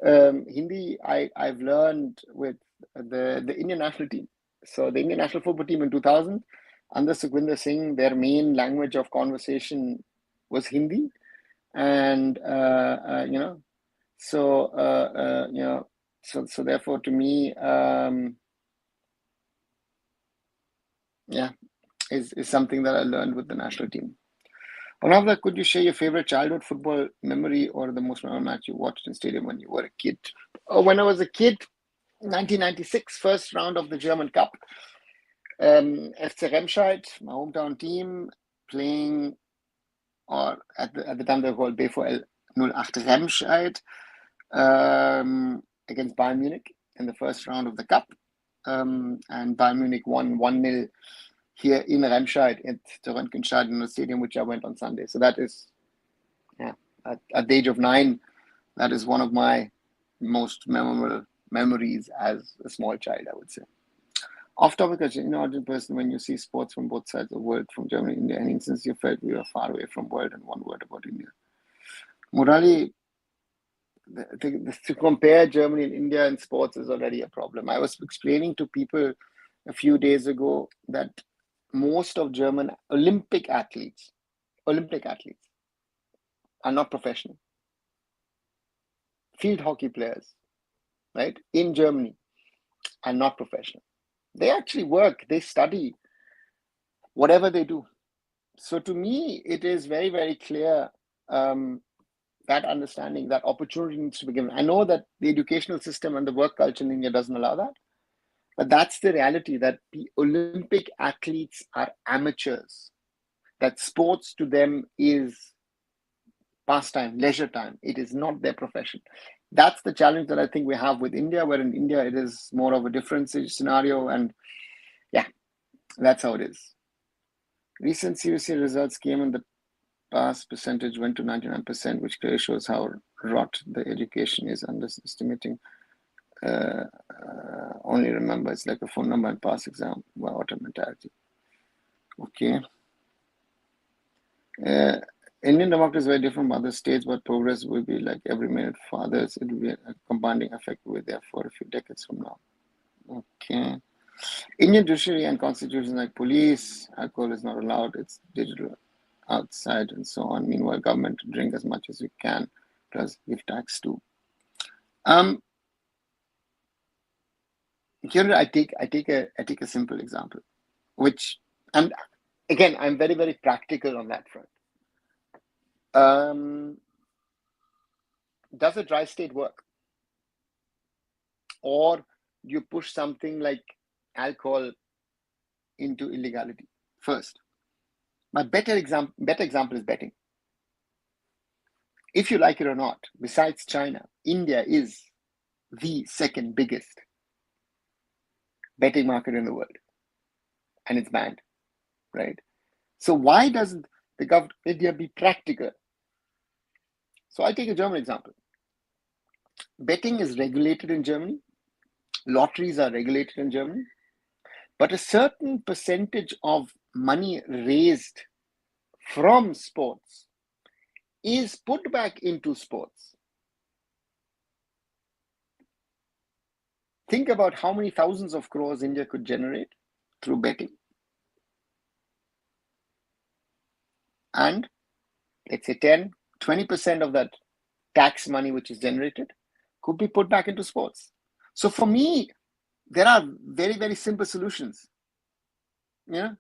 Hindi I've learned with the Indian national team. So the Indian national football team in 2000, under Sukhwinder Singh, their main language of conversation was Hindi, and so therefore to me, is something that I learned with the national team. Another, could you share your favorite childhood football memory or the most memorable match you watched in stadium when you were a kid? When I was a kid, 1996, first round of the German Cup. FC Remscheid, my hometown team, playing, or at the time they were called B4L 08 Remscheid, against Bayern Munich in the first round of the Cup. And Bayern Munich won 1-0 here in Remscheid at the Röntgenstadion Stadium, which I went on Sunday. So that is, at the age of 9, that is one of my most memorable memories as a small child, I would say. Off topic, as an Argentine person, when you see sports from both sides of the world, from Germany, India, any instance you felt we were far away from world, and one word about India? Murali, to compare Germany and India in sports is already a problem. I was explaining to people a few days ago that most of German Olympic athletes are not professional. Field hockey players, right, in Germany are not professional. They actually work, they study, whatever they do. So to me, it is very, very clear, that understanding, that opportunity needs to be given. I know that the educational system and the work culture in India doesn't allow that, but that's the reality, that the Olympic athletes are amateurs, that sports to them is pastime, leisure time. It is not their profession. That's the challenge that I think we have with India, where in India it is more of a different scenario, and that's how it is. Recent CUC results came in the pass percentage went to 99%, which clearly shows how rot the education is. Underestimating. Only remember it's like a phone number and pass exam. Wow, what a mentality. Okay. Indian democracy is very different from other states, but progress will be like every minute for others. It will be a compounding effect. We'll be there for a few decades from now. Okay. Indian judiciary and constitutions like police, alcohol is not allowed. It's digital, outside, and so on. Meanwhile, government drink as much as we can, plus give tax too. Here I take a simple example, which, and again, I'm very, very practical on that front. Does a dry state work? Or you push something like alcohol into illegality first. My better example is betting. If you like it or not, besides China, India is the second biggest betting market in the world, and it's banned, right? So why doesn't the government of India be practical? So I'll take a German example. Betting is regulated in Germany. Lotteries are regulated in Germany. But a certain percentage of money raised from sports is put back into sports. Think about how many thousands of crores India could generate through betting. And let's say 10, 20% of that tax money which is generated could be put back into sports. So for me, there are very, very simple solutions, that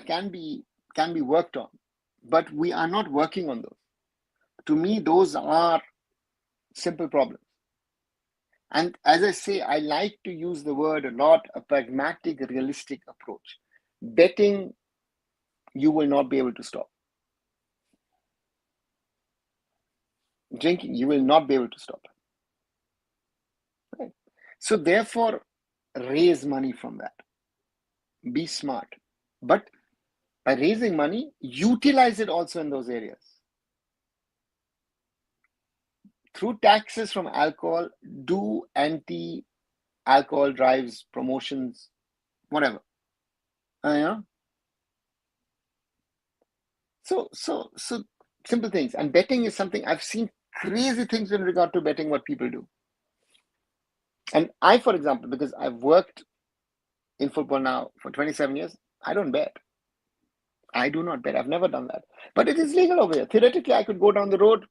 can be worked on, but we are not working on those. To me, those are simple problems. And as I say, I like to use the word a lot, a pragmatic, realistic approach. Betting, you will not be able to stop. Drinking, you will not be able to stop. Right? So therefore, raise money from that. Be smart. But by raising money, utilize it also in those areas. Through taxes from alcohol, do anti-alcohol drives, promotions, whatever. So simple things. And betting is something I've seen crazy things in regard to betting, what people do. And I, for example, because I've worked in football now for 27 years, I don't bet. I do not bet. I've never done that. But it is legal over here. Theoretically, I could go down the road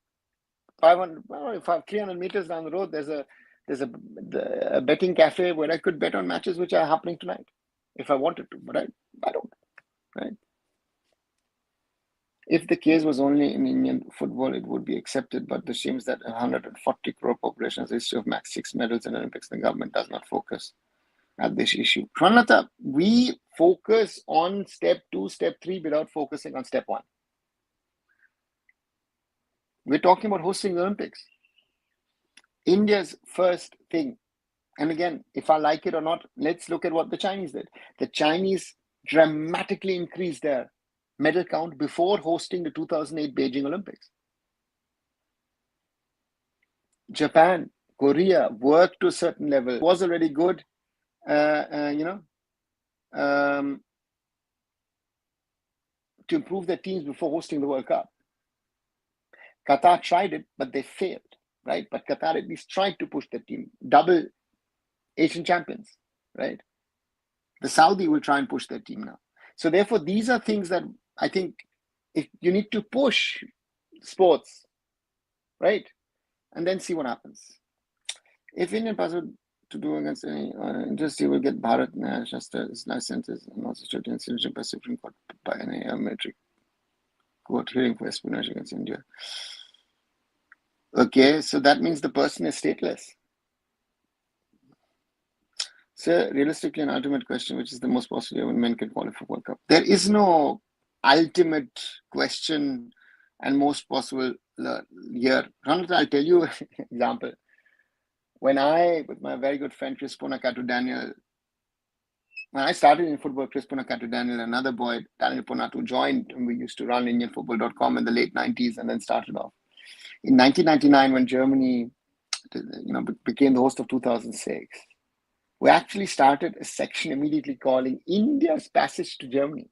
300 meters down the road. There's a betting cafe where I could bet on matches which are happening tonight if I wanted to, but I don't, right? If the case was only in Indian football, it would be accepted, but the shame is that 140 crore population has a history of max 6 medals in Olympics. The government does not focus at this issue. Pranata, we focus on step 2, step 3 without focusing on step 1. We're talking about hosting the Olympics. India's first thing, and again, if I like it or not, let's look at what the Chinese did. The Chinese dramatically increased their medal count before hosting the 2008 Beijing Olympics. Japan, Korea worked to a certain level. It was already good, to improve their teams before hosting the World Cup. Qatar tried it, but they failed, right? But Qatar at least tried to push their team. Double Asian champions, right? The Saudi will try and push their team now. So therefore, these are things that I think if you need to push sports, right? And then see what happens. If Indian passport to do against any interest, you will get Bharat Nationalism licenses and also certain citizenship by Supreme Court by any metric court hearing for espionage against India. Okay, so that means the person is stateless. So realistically, an ultimate question, which is the most possible when men can qualify for World Cup? There is no ultimate question and most possible year. Ranat, I'll tell you an example. When I, with my very good friend Chris Ponakatu Daniel, when I started in football, Chris Ponakatu Daniel, another boy, Daniel Ponatu, joined, and we used to run IndianFootball.com in the late 90s and then started off. In 1999, when Germany became the host of 2006, we actually started a section immediately calling India's Passage to Germany.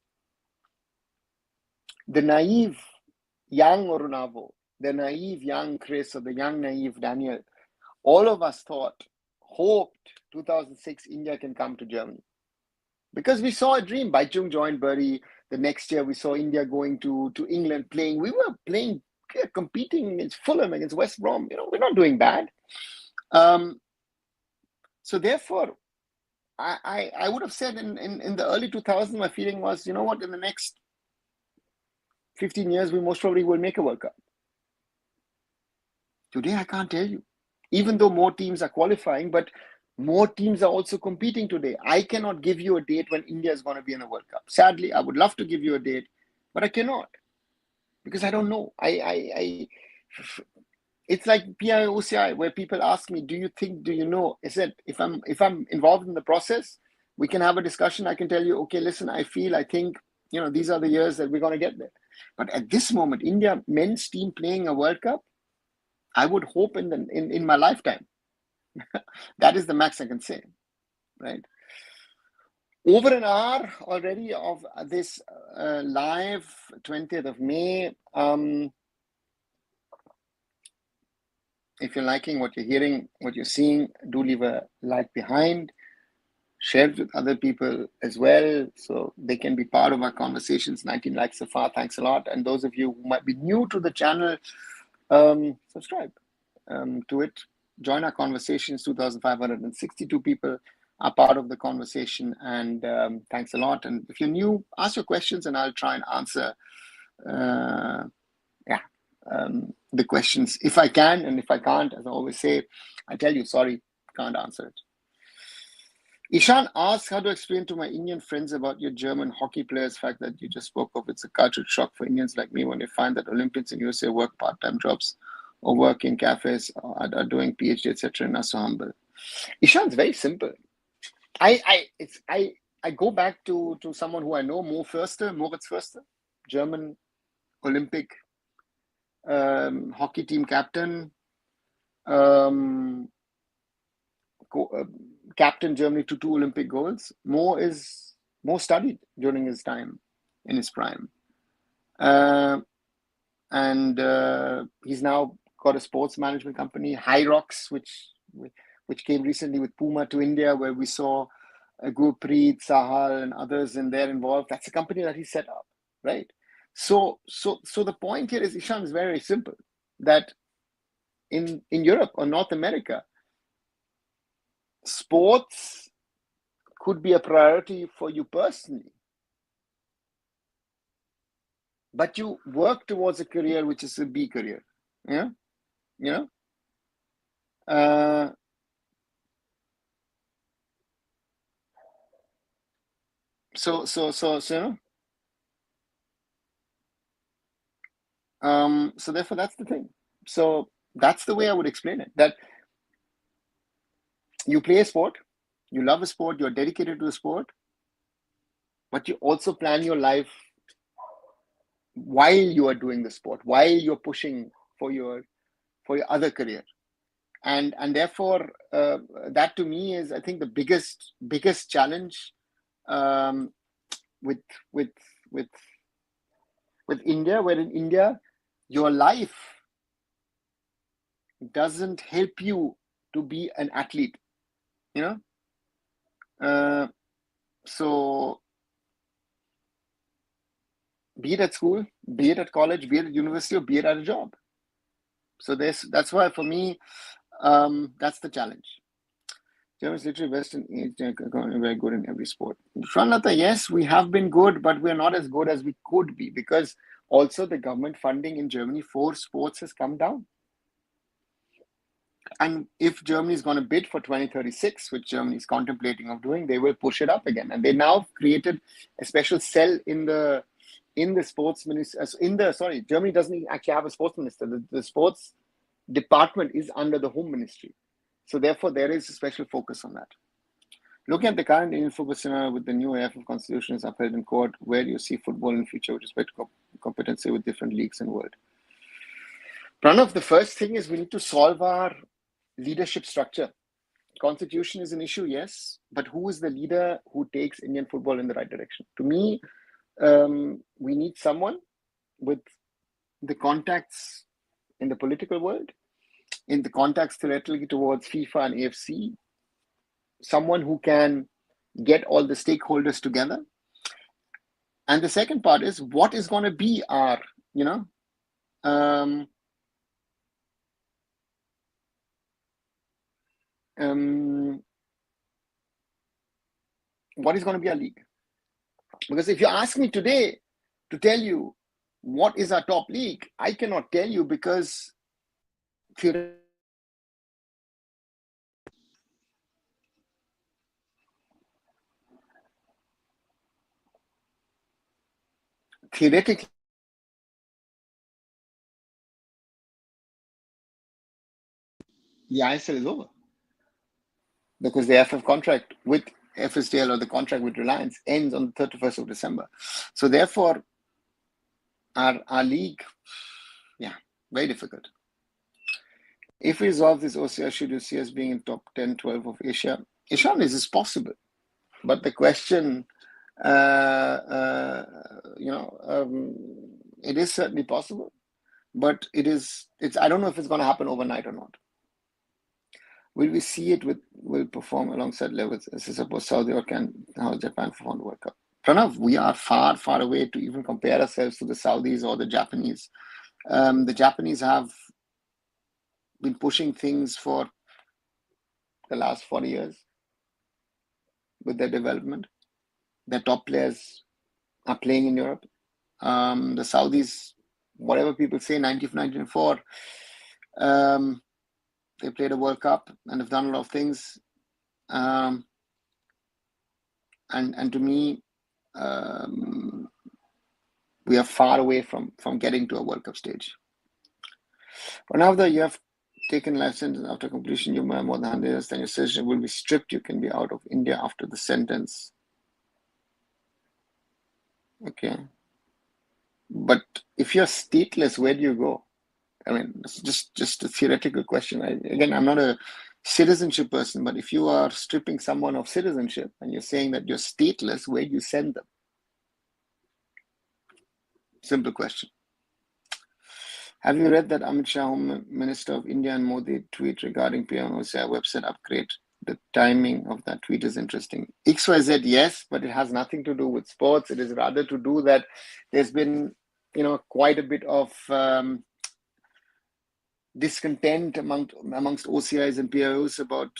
The naive young Orunavo, the naive young Chris, or the young naive Daniel, all of us hoped 2006 India can come to Germany. Because we saw a dream. Baichung joined Bury. The next year we saw India going to England playing. We were playing, competing against Fulham, against West Brom. We're not doing bad. So therefore, I would have said in the early 2000s, my feeling was, in the next 15 years, we most probably will make a World Cup. Today, I can't tell you. even though more teams are qualifying, but more teams are also competing today. I cannot give you a date when India is going to be in the World Cup. Sadly, I would love to give you a date, but I cannot because I don't know. It's like PIOCI, where people ask me, "Do you think? Do you know?" I said, if I'm involved in the process, we can have a discussion. I can tell you, okay, listen, I think, these are the years that we're going to get there. But at this moment, India men's team playing a World Cup, I would hope in my lifetime. That is the max I can say, right? Over an hour already of this live 20th of May. If you're liking what you're hearing, what you're seeing, do leave a like behind. Share it with other people as well so they can be part of our conversations. 19 likes so far. Thanks a lot. And those of you who might be new to the channel, subscribe to it. Join our conversations. 2,562 people are part of the conversation. And thanks a lot. And if you're new, ask your questions and I'll try and answer the questions if I can. And if I can't, as I always say, I tell you, sorry, can't answer it. Ishan asks, how to explain to my Indian friends about your German hockey players, fact that you just spoke of. It's a cultural shock for Indians like me when they find that Olympians in USA work part-time jobs or work in cafes or are doing PhD, etc. and are so humble. Ishan's very simple. I go back to someone who I know, Moritz Förster, German Olympic hockey team captain, captain Germany to 2 Olympic golds. Mo studied during his time in his prime, and he's now got a sports management company, Hyrox, which came recently with Puma to India, where we saw Gurpreet, Sahal, and others, and they're involved. That's a company that he set up, right? So the point here is, Ishan, is very simple, that in Europe or North America, sports could be a priority for you personally, but you work towards a career which is a B career. Yeah, so therefore that's the thing. So that's the way I would explain it, that you play a sport, you love a sport, you're dedicated to a sport, but you also plan your life while you are doing the sport, while you're pushing for your other career. And therefore that to me is, I think, the biggest challenge with India, where in India your life doesn't help you to be an athlete, so be it at school, be it at college, be it at university, or be it at a job. So that's why for me, that's the challenge. Germany's literally best in age, very good in every sport. Shranlata, yes, we have been good, but we're not as good as we could be, because also the government funding in Germany for sports has come down. And if Germany is going to bid for 2036, which Germany is contemplating of doing, they will push it up again. And they now created a special cell in the sports ministry. Germany doesn't actually have a sports minister. The sports department is under the home ministry. So therefore, there is a special focus on that. Looking at the current Indian football scenario with the new AIFF constitution is upheld in court, where do you see football in the future with respect to competency with different leagues in the world? Pranav, the first thing is we need to solve our leadership structure. Constitution is an issue, yes, but who is the leader who takes Indian football in the right direction? To me, we need someone with the contacts in the political world, in the contacts theoretically towards FIFA and AFC, someone who can get all the stakeholders together. And the second part is, what is going to be our, what is going to be our league? Because if you ask me today to tell you what is our top league, I cannot tell you, because theoretically theoretically, the ISL is over because the AIFF contract with FSDL, or the contract with Reliance, ends on the 31st of December. So therefore, our league, yeah, very difficult. If we resolve this OCR, should you see us being in top 10, 12 of Asia? Ishan, is this possible? But the question, it is certainly possible, but it's, I don't know if it's going to happen overnight or not. Will we see it will perform alongside levels as I suppose Saudi or how Japan performed the World Cup? Pranav, we are far, far away to even compare ourselves to the Saudis or the Japanese. The Japanese have been pushing things for the last 40 years with their development. Their top players are playing in Europe. The Saudis, whatever people say, 1994, they played a World Cup and have done a lot of things. And to me, we are far away from getting to a World Cup stage. But now that you have taken lessons after completion, you may more than 100 years, then your citizenship will be stripped. You can be out of India after the sentence. Okay. But if you're stateless, where do you go? I mean, it's just a theoretical question. Again, I'm not a citizenship person, but if you are stripping someone of citizenship and you're saying that you're stateless, where do you send them? Simple question. Have you read that Amit Shah, Home Minister of India, and Modi tweet regarding PM-OCI website upgrade? The timing of that tweet is interesting. XYZ, yes, but it has nothing to do with sports. It is rather to do that there's been, quite a bit of discontent amongst OCIs and PIOs about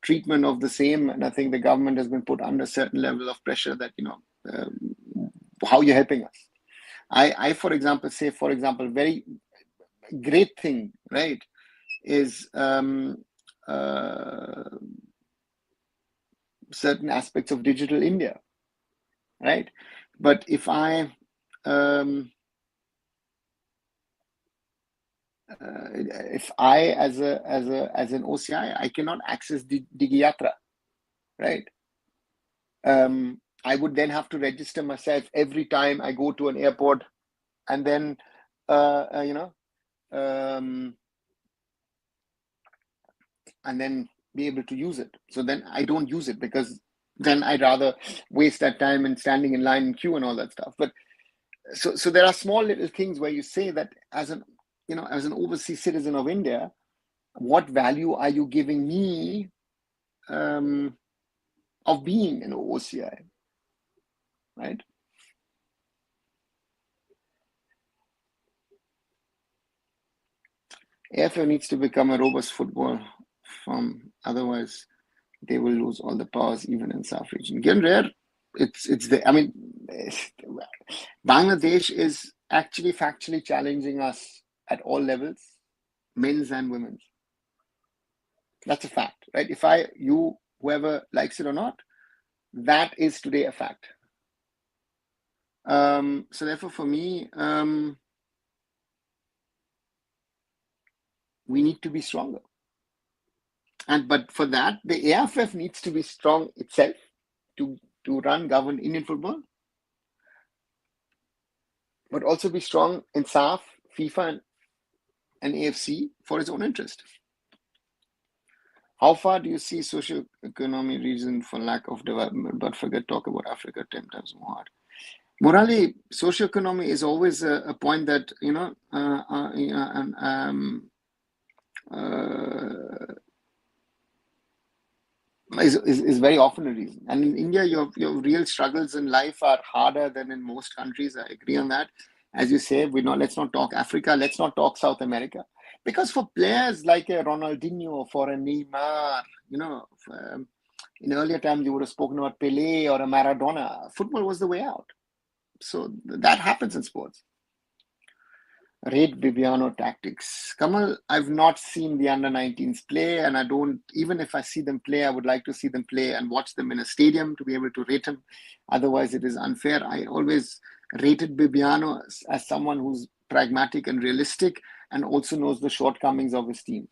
treatment of the same, and I think the government has been put under a certain level of pressure that how you're helping us. I for example say, very great thing, right, is certain aspects of digital India, right? But if I as an OCI, I cannot access Digiyatra, right? I would then have to register myself every time I go to an airport, and then and then be able to use it. So then I don't use it, because then I'd rather waste that time in standing in line and queue and all that stuff. But so there are small little things where you say that as an overseas citizen of India, what value are you giving me of being an OCI, right? AIFF needs to become a robust football firm, otherwise they will lose all the powers even in South region. Again, rare. Bangladesh is actually factually challenging us at all levels, men's and women's. That's a fact, right? Whoever likes it or not, that is today a fact. So therefore, for me, we need to be stronger. But for that, the AIFF needs to be strong itself to govern Indian football, but also be strong in SAF, FIFA, and AFC for its own interest. How far do you see socio-economic reason for lack of development, but forget talk about Africa 10 times more hard? Morally, socio-economy is always a point that, is very often a reason. And in India, your real struggles in life are harder than in most countries. I agree on that. As you say, let's not talk Africa, let's not talk South America. Because for players like a Ronaldinho, for a Neymar, in earlier times you would have spoken about Pelé or a Maradona. Football was the way out. So that happens in sports. Rate Bibiano tactics. Kamal, I've not seen the under-19s play, and I don't, even if I see them play, I would like to see them play and watch them in a stadium to be able to rate them. Otherwise, it is unfair. I always rated Bibiano as someone who's pragmatic and realistic and also knows the shortcomings of his team.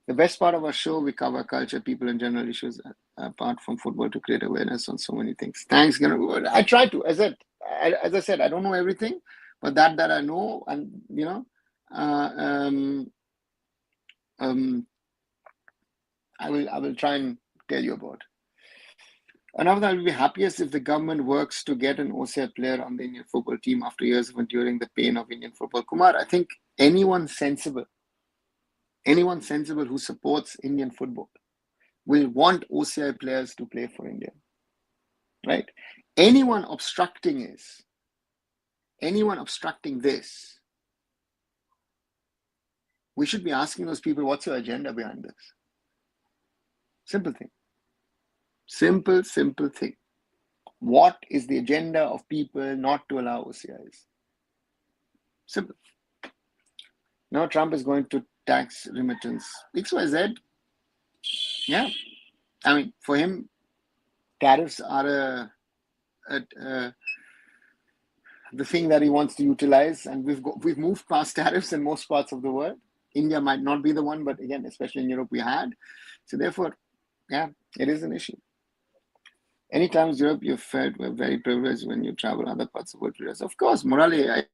The best part of our show, we cover culture, people, and general issues apart from football to create awareness on so many things. Thanks. I try to. As I said, I don't know everything, but that I know, and I will try and tell you about. Another, I will be happiest if the government works to get an OCI player on the Indian football team after years of enduring the pain of Indian football. Kumar, I think anyone sensible who supports Indian football will want OCI players to play for India, right? Anyone obstructing this, we should be asking those people, what's your agenda behind this? Simple thing. Simple thing. What is the agenda of people not to allow OCIs? Simple. Now Trump is going to tax remittance. XYZ. Yeah. I mean, for him, tariffs are the thing that he wants to utilize, and we've moved past tariffs in most parts of the world. India might not be the one, but again, especially in Europe, we had. So therefore, yeah, it is an issue. Anytime in Europe you've felt very privileged when you travel other parts of the world. Of course, Murali,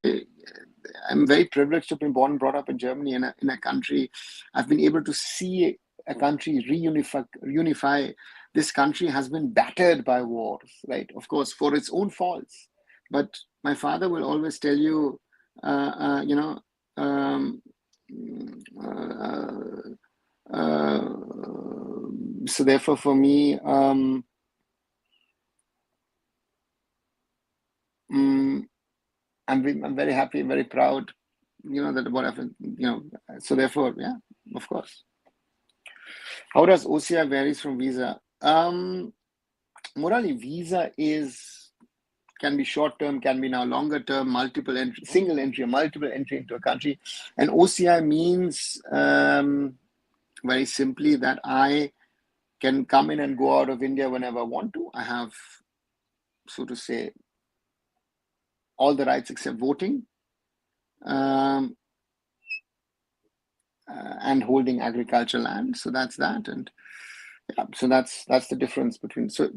I'm very privileged to have been born and brought up in Germany, in a country. I've been able to see a country reunify. This country has been battered by wars, right? Of course, for its own faults. But my father will always tell you, so therefore for me, I'm very happy, very proud, that whatever, so therefore, yeah, of course. How does OCI varies from visa? Murali, visa can be short term, can be now longer term, multiple entry, single entry, or multiple entry into a country. And OCI means very simply that I can come in and go out of India whenever I want to. I have, so to say, all the rights except voting, and holding agricultural land. So that's that, and yeah, so that's the difference between. So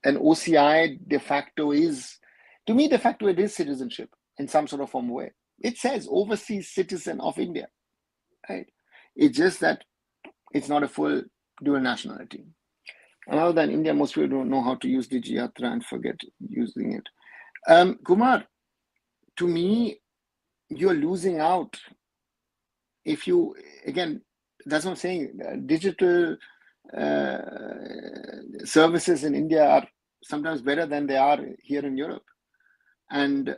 an OCI de facto is, to me, de facto it is citizenship in some sort of form way. It says overseas citizen of India, right? It's just that it's not a full dual nationality. And other than India, most people don't know how to use Digiyatra and forget using it. Kumar, to me, you're losing out if you, again, that's what I'm saying, digital services in India are sometimes better than they are here in Europe. And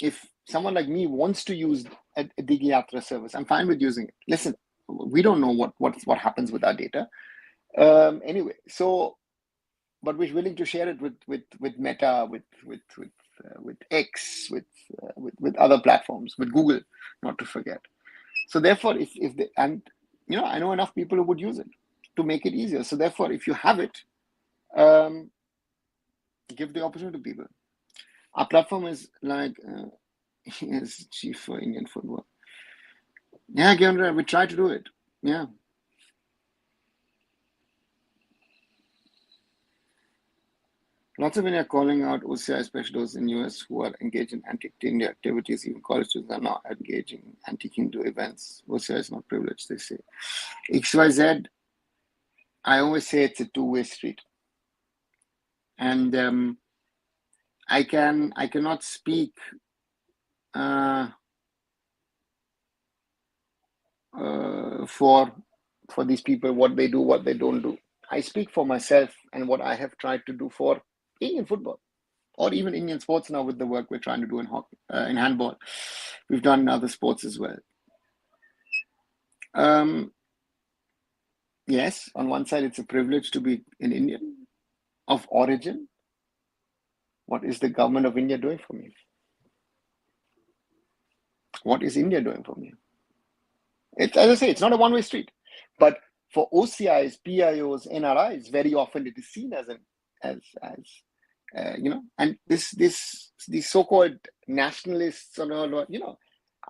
if someone like me wants to use a Digiyatra service, I'm fine with using it. Listen, we don't know what happens with our data. Anyway, so, but we're willing to share it with Meta, with X, with other platforms, with Google, not to forget. So therefore, if they, and I know enough people who would use it to make it easier. So therefore, if you have it, give the opportunity to people. Our platform is like is chief for Indian football. Yeah, Gyanra, we try to do it. Yeah. Lots of India calling out OCI, especially those in US who are engaged in anti-Hindu activities. Even college students are now engaging in anti-Hindu events. OCI is not privileged, they say. XYZ, I always say it's a two-way street. And I cannot speak for these people, what they do, what they don't do. I speak for myself and what I have tried to do for Indian football, or even Indian sports now with the work we're trying to do in hockey, in handball. We've done in other sports as well. Yes, on one side, it's a privilege to be an Indian of origin. What is the government of India doing for me? What is India doing for me? It's, as I say, it's not a one-way street. But for OCIs, PIOs, NRIs, very often it is seen as and this these so-called nationalists and all,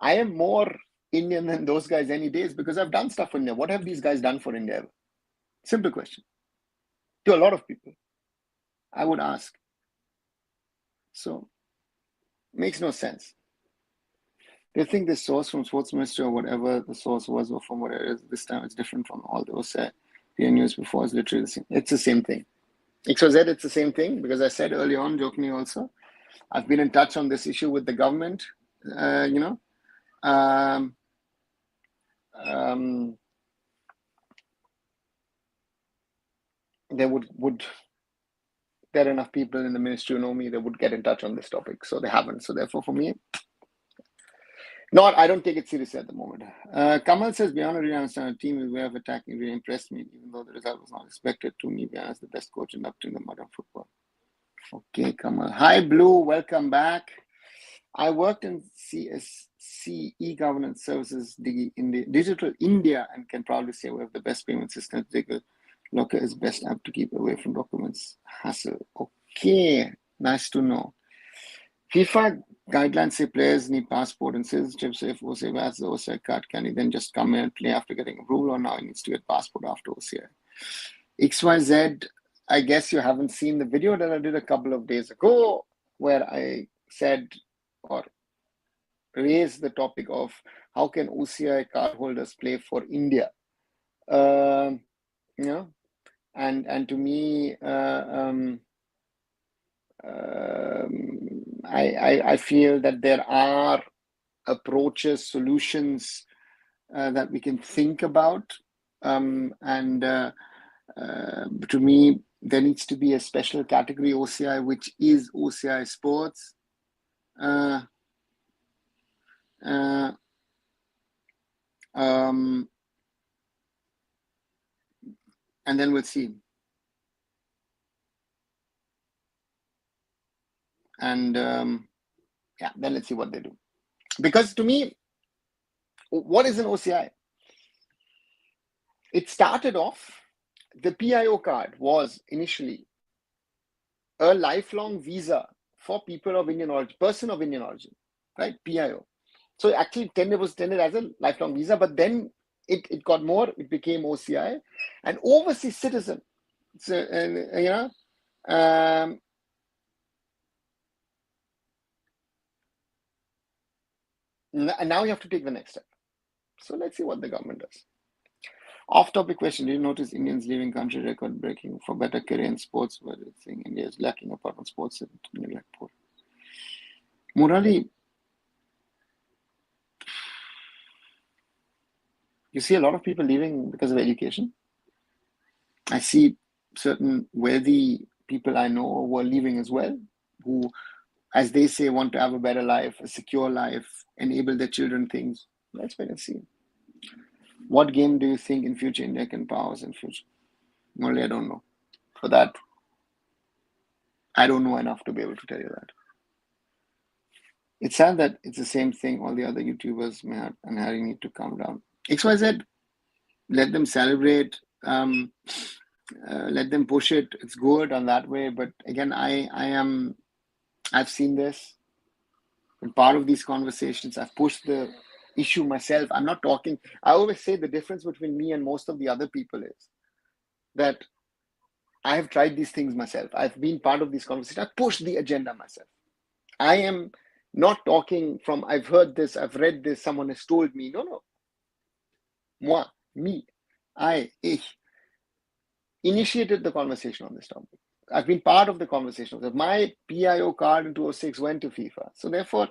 I am more Indian than those guys any days because I've done stuff for India. What have these guys done for India ever? Simple question. To a lot of people, I would ask. So, makes no sense. They think the source from Sports Ministry or whatever the source was, or from whatever it is, this time it's different from all those news before. It's literally the same. It's the same thing. XYZ, it's the same thing because I said early on, jokingly also, I've been in touch on this issue with the government, there there are enough people in the ministry who know me, they would get in touch on this topic. So they haven't. So therefore, for me, I don't take it seriously at the moment. Kamal says, beyond a really understand, team way of attacking really impressed me, even though the result was not expected. To me, Beyond is the best coach inducted in the modern football. Okay, Kamal. Hi, Blue. Welcome back. I worked in CSC e-governance services in the digital India and can proudly say we have the best payment system. Digital Locker is best app to keep away from documents hassle. Okay, nice to know. FIFA guidelines say players need passport and citizenship. So if OCI has the OCI card, can he then just come in and play after getting approval, or now he needs to get passport after OCI? XYZ, I guess you haven't seen the video that I did a couple of days ago where I said or raised the topic of how can OCI cardholders play for India. And to me, I feel that there are approaches, solutions that we can think about. To me, there needs to be a special category OCI, which is OCI sports. And then we'll see. And then let's see what they do. Because to me, what is an OCI? It started off, the PIO card was initially a lifelong visa for people of Indian origin, person of Indian origin, right? PIO. So actually was tended as a lifelong visa, but then it got more, it became OCI, and overseas citizen. So, and now you have to take the next step. So let's see what the government does. Off-topic question: do you notice Indians leaving country record-breaking for better career in sports? Where they think India is lacking apart from sports and like poor. Murali, you see a lot of people leaving because of education. I see certain wealthy people I know who are leaving as well, who, as they say, want to have a better life, a secure life, enable their children things. Let's wait and see. What game do you think in future India can power us in future? Only I don't know. For that, I don't know enough to be able to tell you that. It's sad that it's the same thing all the other YouTubers may have, and Harry need to calm down. XYZ, let them celebrate, let them push it. It's good on that way. But again, I've seen this. In part of these conversations, I've pushed the issue myself. I'm not talking. I always say the difference between me and most of the other people is that I have tried these things myself. I've been part of these conversations. I've pushed the agenda myself. I am not talking from I've heard this, I've read this, someone has told me. No. Moi, me, ich initiated the conversation on this topic. I've been part of the conversation. My PIO card in 2006 went to FIFA. So therefore,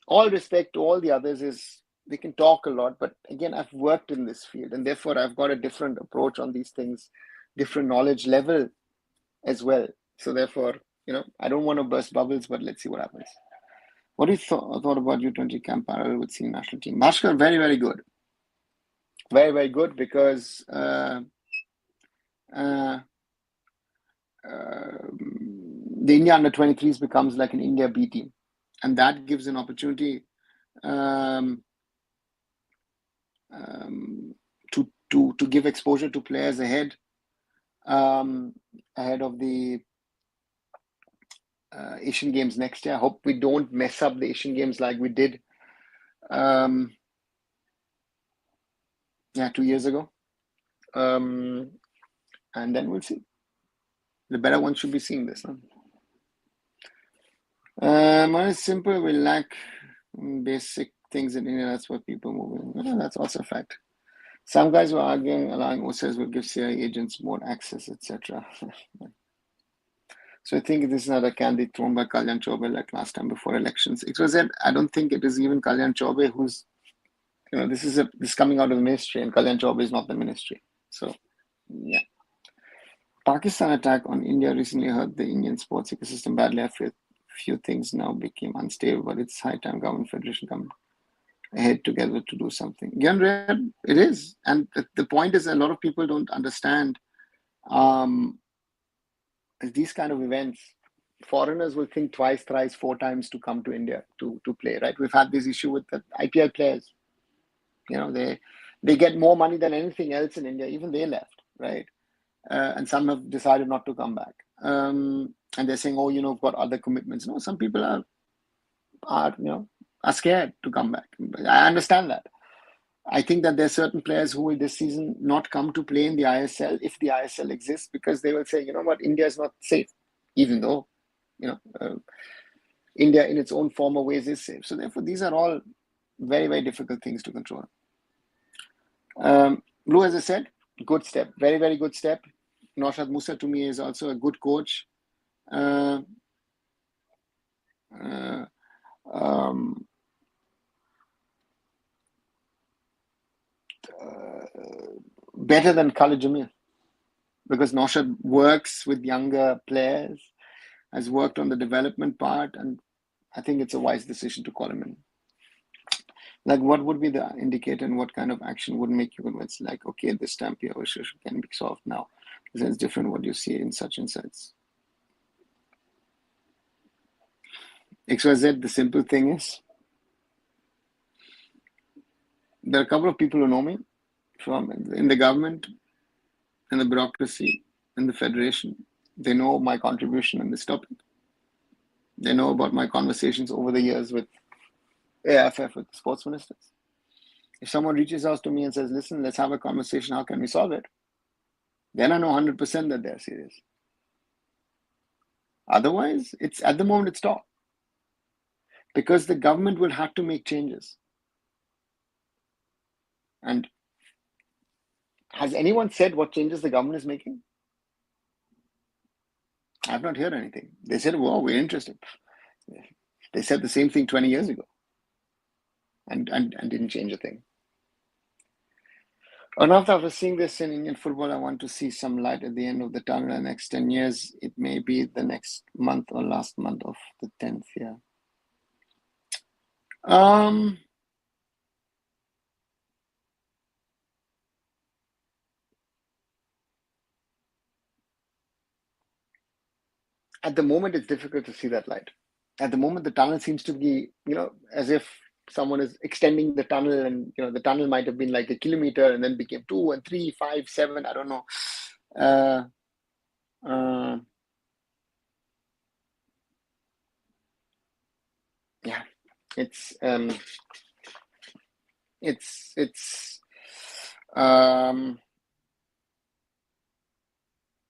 all respect to all the others is they can talk a lot, but again, I've worked in this field and therefore I've got a different approach on these things, different knowledge level as well. So therefore, I don't want to burst bubbles, but let's see what happens. What do you thought about U20 camp parallel with senior national team? Bhaskar, very, very good. Very, very good because the India under 23s becomes like an India B team, and that gives an opportunity to give exposure to players ahead of the Asian Games next year. I hope we don't mess up the Asian Games like we did 2 years ago. And then we'll see. The better one should be seeing this. Huh? Mine is simple. We lack basic things in India. That's what people move in. That's also a fact. Some guys were arguing allowing OSAs will give CIA agents more access, etc. So I think this is not a candidate thrown by Kalyan Chaubey like last time before elections. It was that I don't think it is even Kalyan Chaubey who's, this is coming out of the ministry, and Kalyan Chaubey is not the ministry. So, yeah. Pakistan attack on India recently hurt the Indian sports ecosystem badly. I feel few things now became unstable, but it's high time government federation come ahead together to do something. Again, it is, and the point is a lot of people don't understand. These kind of events, foreigners will think twice, thrice, 4 times to come to India to play, right? We've had this issue with the IPL players. They get more money than anything else in India. Even they left, right? And some have decided not to come back. And they're saying, oh, we've got other commitments. No, some people are scared to come back. I understand that. I think that there are certain players who will this season not come to play in the ISL if the ISL exists, because they will say, you know what, India is not safe, even though, India in its own former ways is safe. So therefore, these are all very, very difficult things to control. Blue, as I said, good step, very, very good step. Naushad Musa to me is also a good coach. Better than Khalid Jamil, because Naushad works with younger players, has worked on the development part, and I think it's a wise decision to call him in. Like, what would be the indicator and what kind of action would make you convinced, like, okay, this time your issue can be solved now? It's different what you see in such insights. XYZ, the simple thing is, there are a couple of people who know me from in the government, in the bureaucracy, in the federation. They know my contribution on this topic. They know about my conversations over the years with AIFF, with sports ministers. If someone reaches out to me and says, listen, let's have a conversation, how can we solve it? Then I know 100% that they're serious. Otherwise, at the moment, it's stopped. Because the government will have to make changes. And has anyone said what changes the government is making? I've not heard anything. They said, well, we're interested. They said the same thing 20 years ago and didn't change a thing. Enough after seeing this in Indian football, I want to see some light at the end of the tunnel in the next 10 years. It may be the next month or last month of the 10th year. At the moment, it's difficult to see that light. At the moment, the tunnel seems to be, as if someone is extending the tunnel, and the tunnel might have been like 1 kilometer and then became 2 and 3, 5, 7. I don't know. Yeah, it's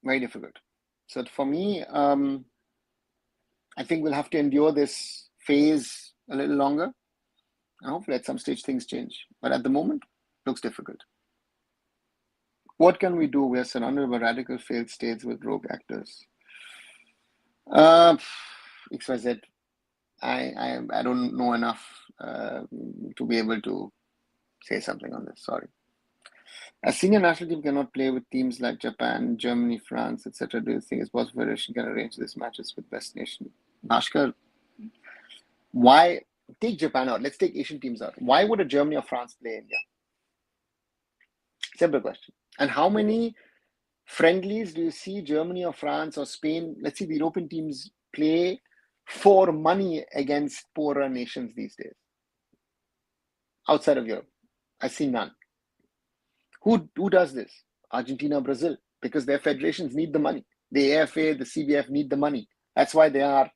very difficult. So for me, I think we'll have to endure this phase a little longer. And hopefully at some stage things change. But at the moment, it looks difficult. What can we do? We are surrounded by radical failed states with rogue actors. XYZ. I don't know enough to be able to say something on this. Sorry. A senior national team cannot play with teams like Japan, Germany, France, etc. Do you think it's possible Federation can arrange these matches with best nation? Bhaskar, why take Japan out? Let's take Asian teams out. Why would a Germany or France play India? Simple question. And how many friendlies do you see Germany or France or Spain, let's see the European teams play for money against poorer nations these days? Outside of Europe, I see none. Who does this? Argentina, Brazil, because their federations need the money. The AFA, the CBF need the money. That's why they are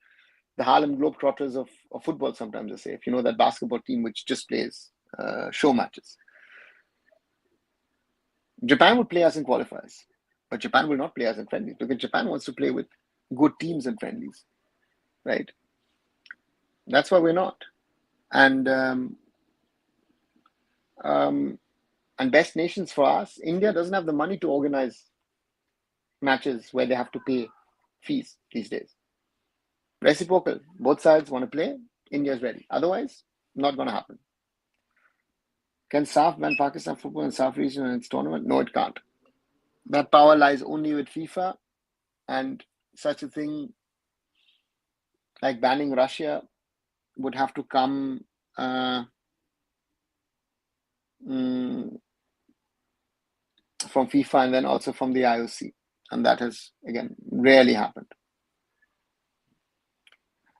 the Harlem Globetrotters of football, sometimes they say, if you know that basketball team which just plays show matches. Japan would play us in qualifiers, but Japan will not play us in friendlies because Japan wants to play with good teams in friendlies, right? That's why we're not. And best nations for us, India doesn't have the money to organize matches where they have to pay fees these days. Reciprocal, both sides want to play, India's ready. Otherwise, not going to happen. Can SAF ban Pakistan football in SAF region in its tournament? No, it can't. That power lies only with FIFA, and such a thing like banning Russia would have to come from FIFA and then also from the IOC. And that has, again, rarely happened.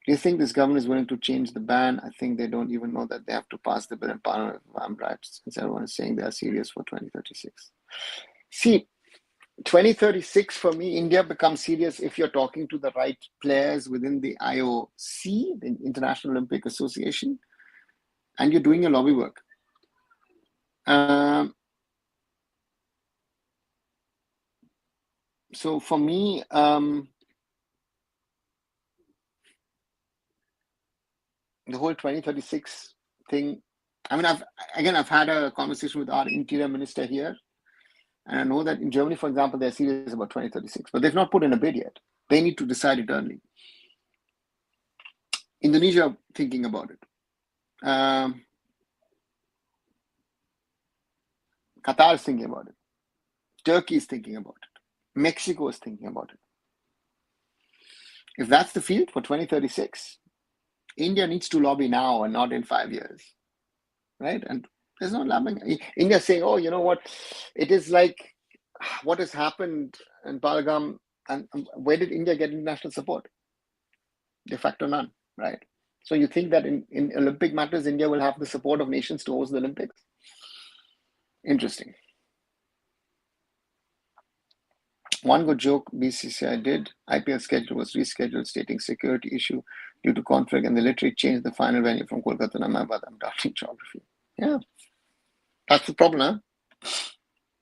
Do you think this government is willing to change the ban? I think they don't even know that they have to pass the bill in Parliament if I'm right, since everyone is saying they are serious for 2036. See, 2036 for me, India becomes serious if you're talking to the right players within the IOC, the International Olympic Association, and you're doing your lobby work. So for me, the whole 2036 thing, I mean, I've had a conversation with our interior minister here, and I know that in Germany, for example, they're serious about 2036, but they've not put in a bid yet. They need to decide it early. Indonesia thinking about it. Qatar is thinking about it. Turkey is thinking about it. Mexico is thinking about it. If that's the field for 2036, India needs to lobby now and not in 5 years, right? And there's no lobbying. India saying, oh, you know what? It is like what has happened in Palagam, and where did India get international support? De facto none, right? So you think that in Olympic matters, India will have the support of nations to host the Olympics? Interesting. One good joke BCCI did, IPL schedule was rescheduled stating security issue due to conflict, and they literally changed the final venue from Kolkata to Ahmedabad. I'm doubting geography. Yeah. That's the problem, huh?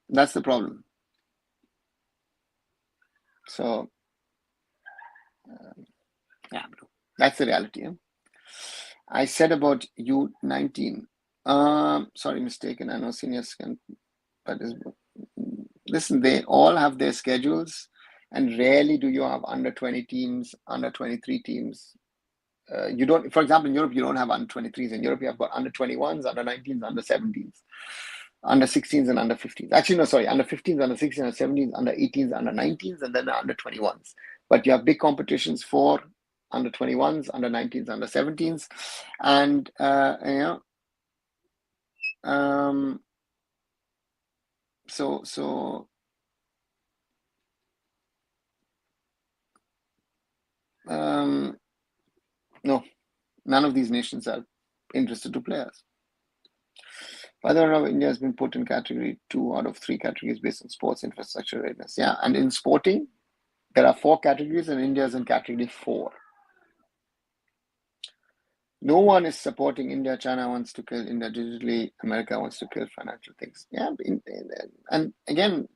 That's the problem. So, yeah, that's the reality. Huh? I said about U19. Sorry, mistaken. I know seniors can, but listen, they all have their schedules, and rarely do you have under 20 teams, under 23 teams. You don't, for example, in Europe, you don't have under 23s. In Europe, you have got under 21s, under 19s, under 17s, under 16s, and under 15s. Actually, no, sorry, under 15s, under 16s, under 17s, under 18s, under 19s, and then under 21s. But you have big competitions for under 21s, under 19s, under 17s, and so no, none of these nations are interested to play us. Whether or not India has been put in category 2 out of 3 categories based on sports infrastructure readiness. Yeah, and in sporting, there are 4 categories, and India is in category 4. No one is supporting India. China wants to kill India digitally. America wants to kill financial things. Yeah, and again,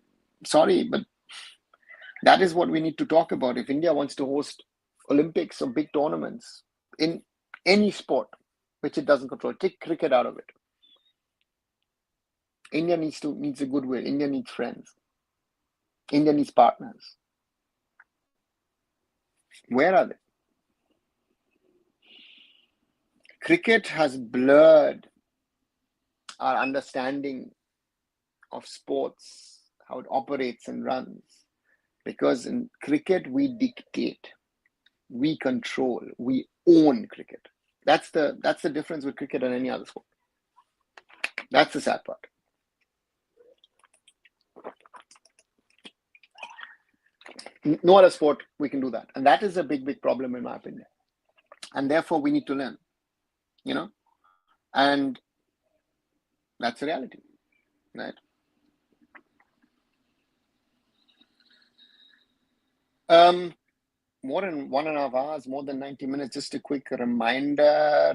sorry, but that is what we need to talk about. If India wants to host Olympics or big tournaments in any sport, which it doesn't control, take cricket out of it. India needs a goodwill. India needs friends. India needs partners. Where are they? Cricket has blurred our understanding of sports, how it operates and runs. Because in cricket, we dictate, we control, we own cricket. That's the difference with cricket and any other sport. That's the sad part. No other sport we can do that. And that is a big, big problem in my opinion. And therefore we need to learn, and that's the reality, right? more than 1.5 hours, more than 90 minutes. Just a quick reminder.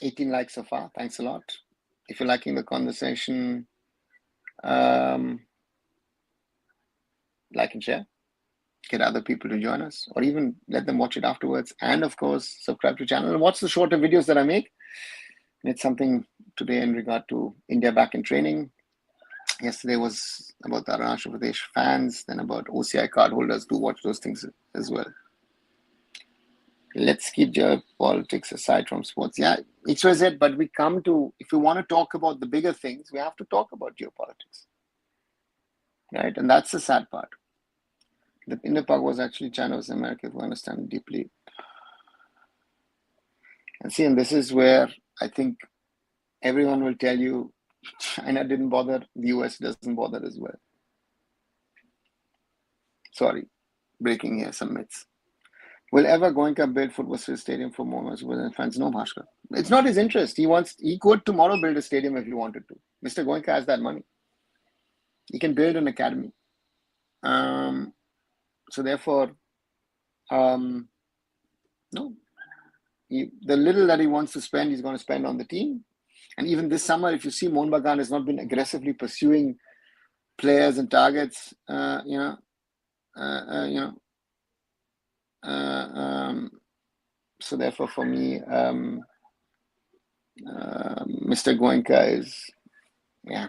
18 likes so far. Thanks a lot. If you're liking the conversation, like and share. Get other people to join us, or even let them watch it afterwards. And of course, subscribe to the channel and watch the shorter videos that I make. Made something today in regard to India back in training. Yesterday was about the Arunachal Pradesh fans, then about OCI card holders. Do watch those things as well. Let's keep geopolitics aside from sports. Yeah, XYZ, but we come to, if we want to talk about the bigger things, we have to talk about geopolitics. Right? And that's the sad part. The Indo-Pak was actually China versus America, if we understand it deeply. And see, and this is where I think everyone will tell you China didn't bother, the US doesn't bother as well. Sorry, breaking here some myths. Will ever Goenka build football stadium for more fans? No, Bhaskar. It's not his interest. He could tomorrow build a stadium if he wanted to. Mr. Goenka has that money. He can build an academy. So therefore, no. The little that he wants to spend, he's going to spend on the team. And even this summer, if you see, Mohun Bagan has not been aggressively pursuing players and targets. So therefore, for me, Mr. Goenka is, yeah.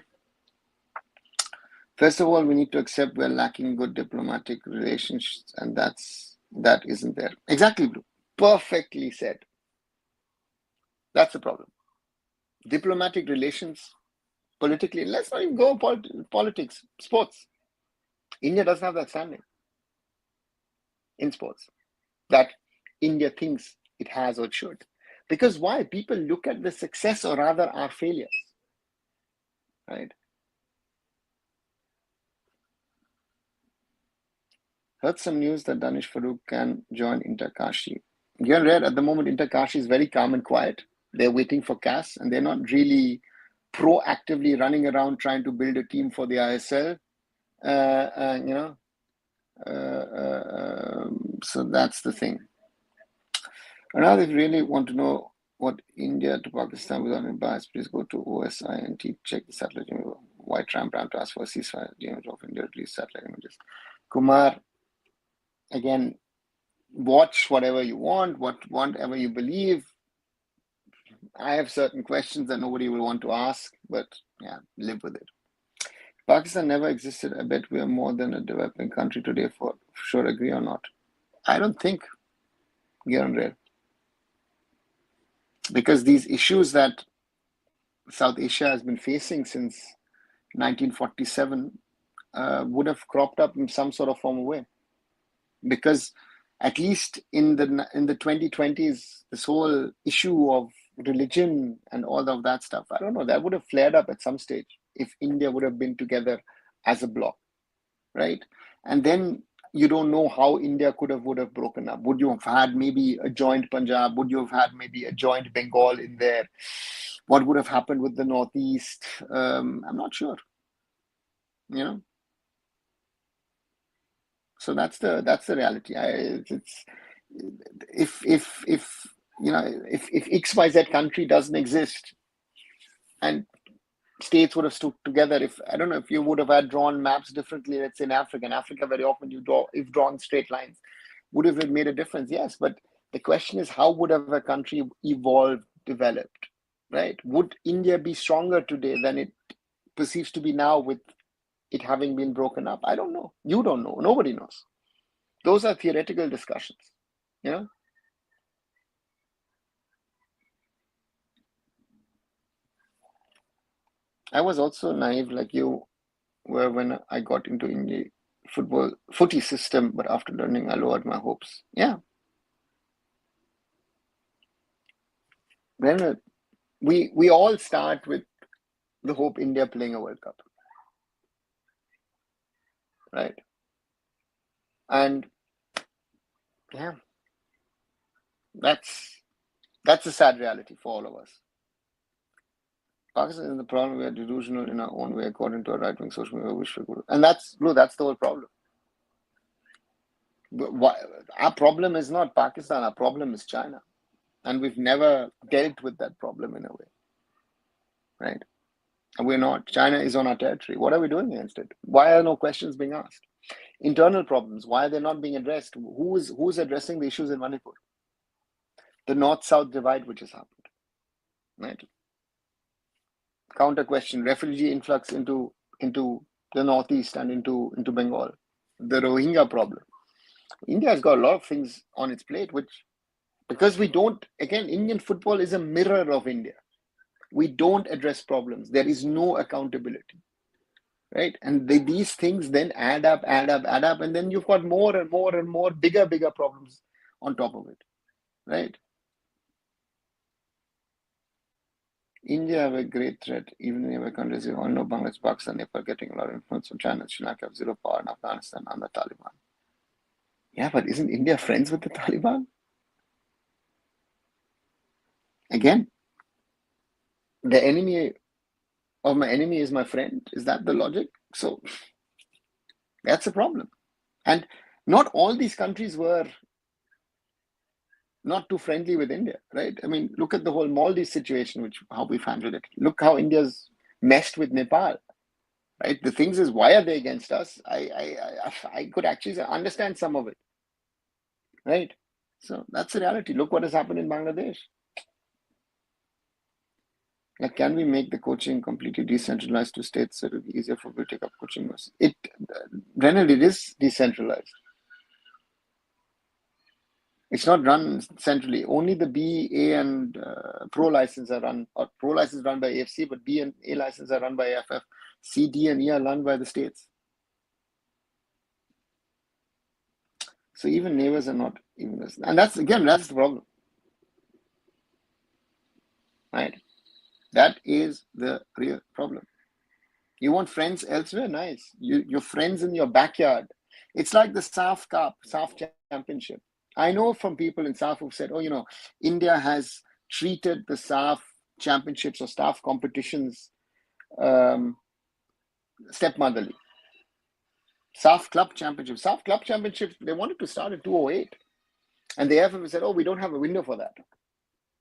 First of all, we need to accept we're lacking good diplomatic relations, and that isn't there. Exactly, Blue. Perfectly said. That's the problem. Diplomatic relations, politically, let's not even go politics, sports. India doesn't have that standing in sports that India thinks it has or it should. Because why? People look at the success or rather our failures, right? Heard some news that Danish Farooq can join Inter Kashi. You're right, at the moment, Inter Kashi is very calm and quiet. They're waiting for CAS, and they're not really proactively running around trying to build a team for the ISL. So that's the thing. And now, if you really want to know what India to Pakistan without any bias, please go to OSI and check the satellite image. White Trump to ask for a ceasefire image of India, release satellite images. Kumar, again, watch whatever you want, whatever you believe. I have certain questions that nobody will want to ask, but yeah, live with it. Pakistan never existed. I bet we are more than a developing country today, for sure. Agree or not? I don't think, Gyan, because these issues that South Asia has been facing since 1947 would have cropped up in some sort of form or way. Because at least in the 2020s, this whole issue of religion and all of that stuff, I don't know, that would have flared up at some stage if India would have been together as a bloc, right? And then you don't know how India would have broken up. Would you have had maybe a joint Punjab? Would you have had maybe a joint Bengal in there? What would have happened with the Northeast? I'm not sure, you know. So that's the reality. If XYZ country doesn't exist and states would have stood together, I don't know if you would have had drawn maps differently, let's say in Africa very often if drawn straight lines, would have it made a difference? Yes, but the question is, how would have a country evolved, developed, right? Would India be stronger today than it perceives to be now with it having been broken up? I don't know. You don't know. Nobody knows. Those are theoretical discussions, you know. I was also naive like you were when I got into India footy system, but after learning, I lowered my hopes. Yeah. Then we all start with the hope India playing a World Cup, right? And yeah, that's a sad reality for all of us. Pakistan is the problem. We are delusional in our own way, according to our right-wing social media wish for good. And that's the whole problem. Our problem is not Pakistan, our problem is China. And we've never dealt with that problem in a way, right? And we're not. China is on our territory. What are we doing against it? Why are no questions being asked? Internal problems, why are they not being addressed? Who's addressing the issues in Manipur? The north-south divide which has happened, right? Counter question, refugee influx into the northeast and into Bengal. The Rohingya problem. India has got a lot of things on its plate, which, because we don't, again, Indian football is a mirror of India. We don't address problems. There is no accountability, right? And these things then add up, and then you've got more and more bigger problems on top of it, right? India have a great threat, even in other countries. You all know Bangladesh, Pakistan, Nepal getting a lot of influence from China. Sri Lanka have zero power in Afghanistan and the Taliban. Yeah, but isn't India friends with the Taliban? Again, the enemy of my enemy is my friend. Is that the logic? So that's a problem. And not all these countries were not too friendly with India, right? I mean, look at the whole Maldives situation, how we've handled it. Look how India's messed with Nepal, right? The things is, why are they against us? I could actually understand some of it, right? So that's the reality. Look what has happened in Bangladesh. Like, can we make the coaching completely decentralized to states so it will be easier for people to take up coaching? Renald, it is decentralized. It's not run centrally. Only the B, A, and Pro license are run, or Pro license run by AFC, but B and A license are run by AIFF. C, D, and E are run by the states. So even neighbors are not even this. And that's the problem, right? That is the real problem. You want friends elsewhere? Nice. Your friends in your backyard. It's like the SAF Cup, SAF Championship. I know from people in SAF who've said, India has treated the SAF championships or SAF competitions stepmotherly. SAF Club Championships. SAF Club Championships, they wanted to start in 2008. And the AIFF said, we don't have a window for that.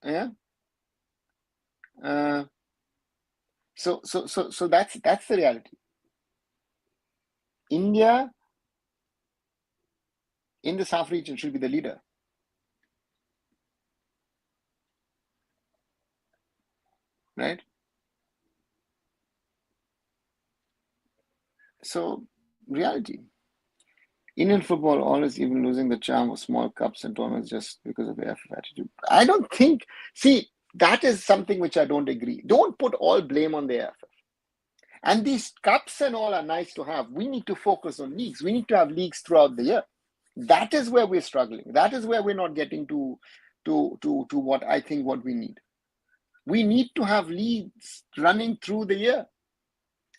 Yeah. So that's the reality. India in the SAF region should be the leader. Right? So, reality. Indian football always even losing the charm of small cups and tournaments just because of the AIFF attitude. I don't think, that is something which I don't agree. Don't put all blame on the AIFF. And these cups and all are nice to have. We need to focus on leagues. We need to have leagues throughout the year. That is where we're struggling. That is where we're not getting to what we need. We need to have leagues running through the year.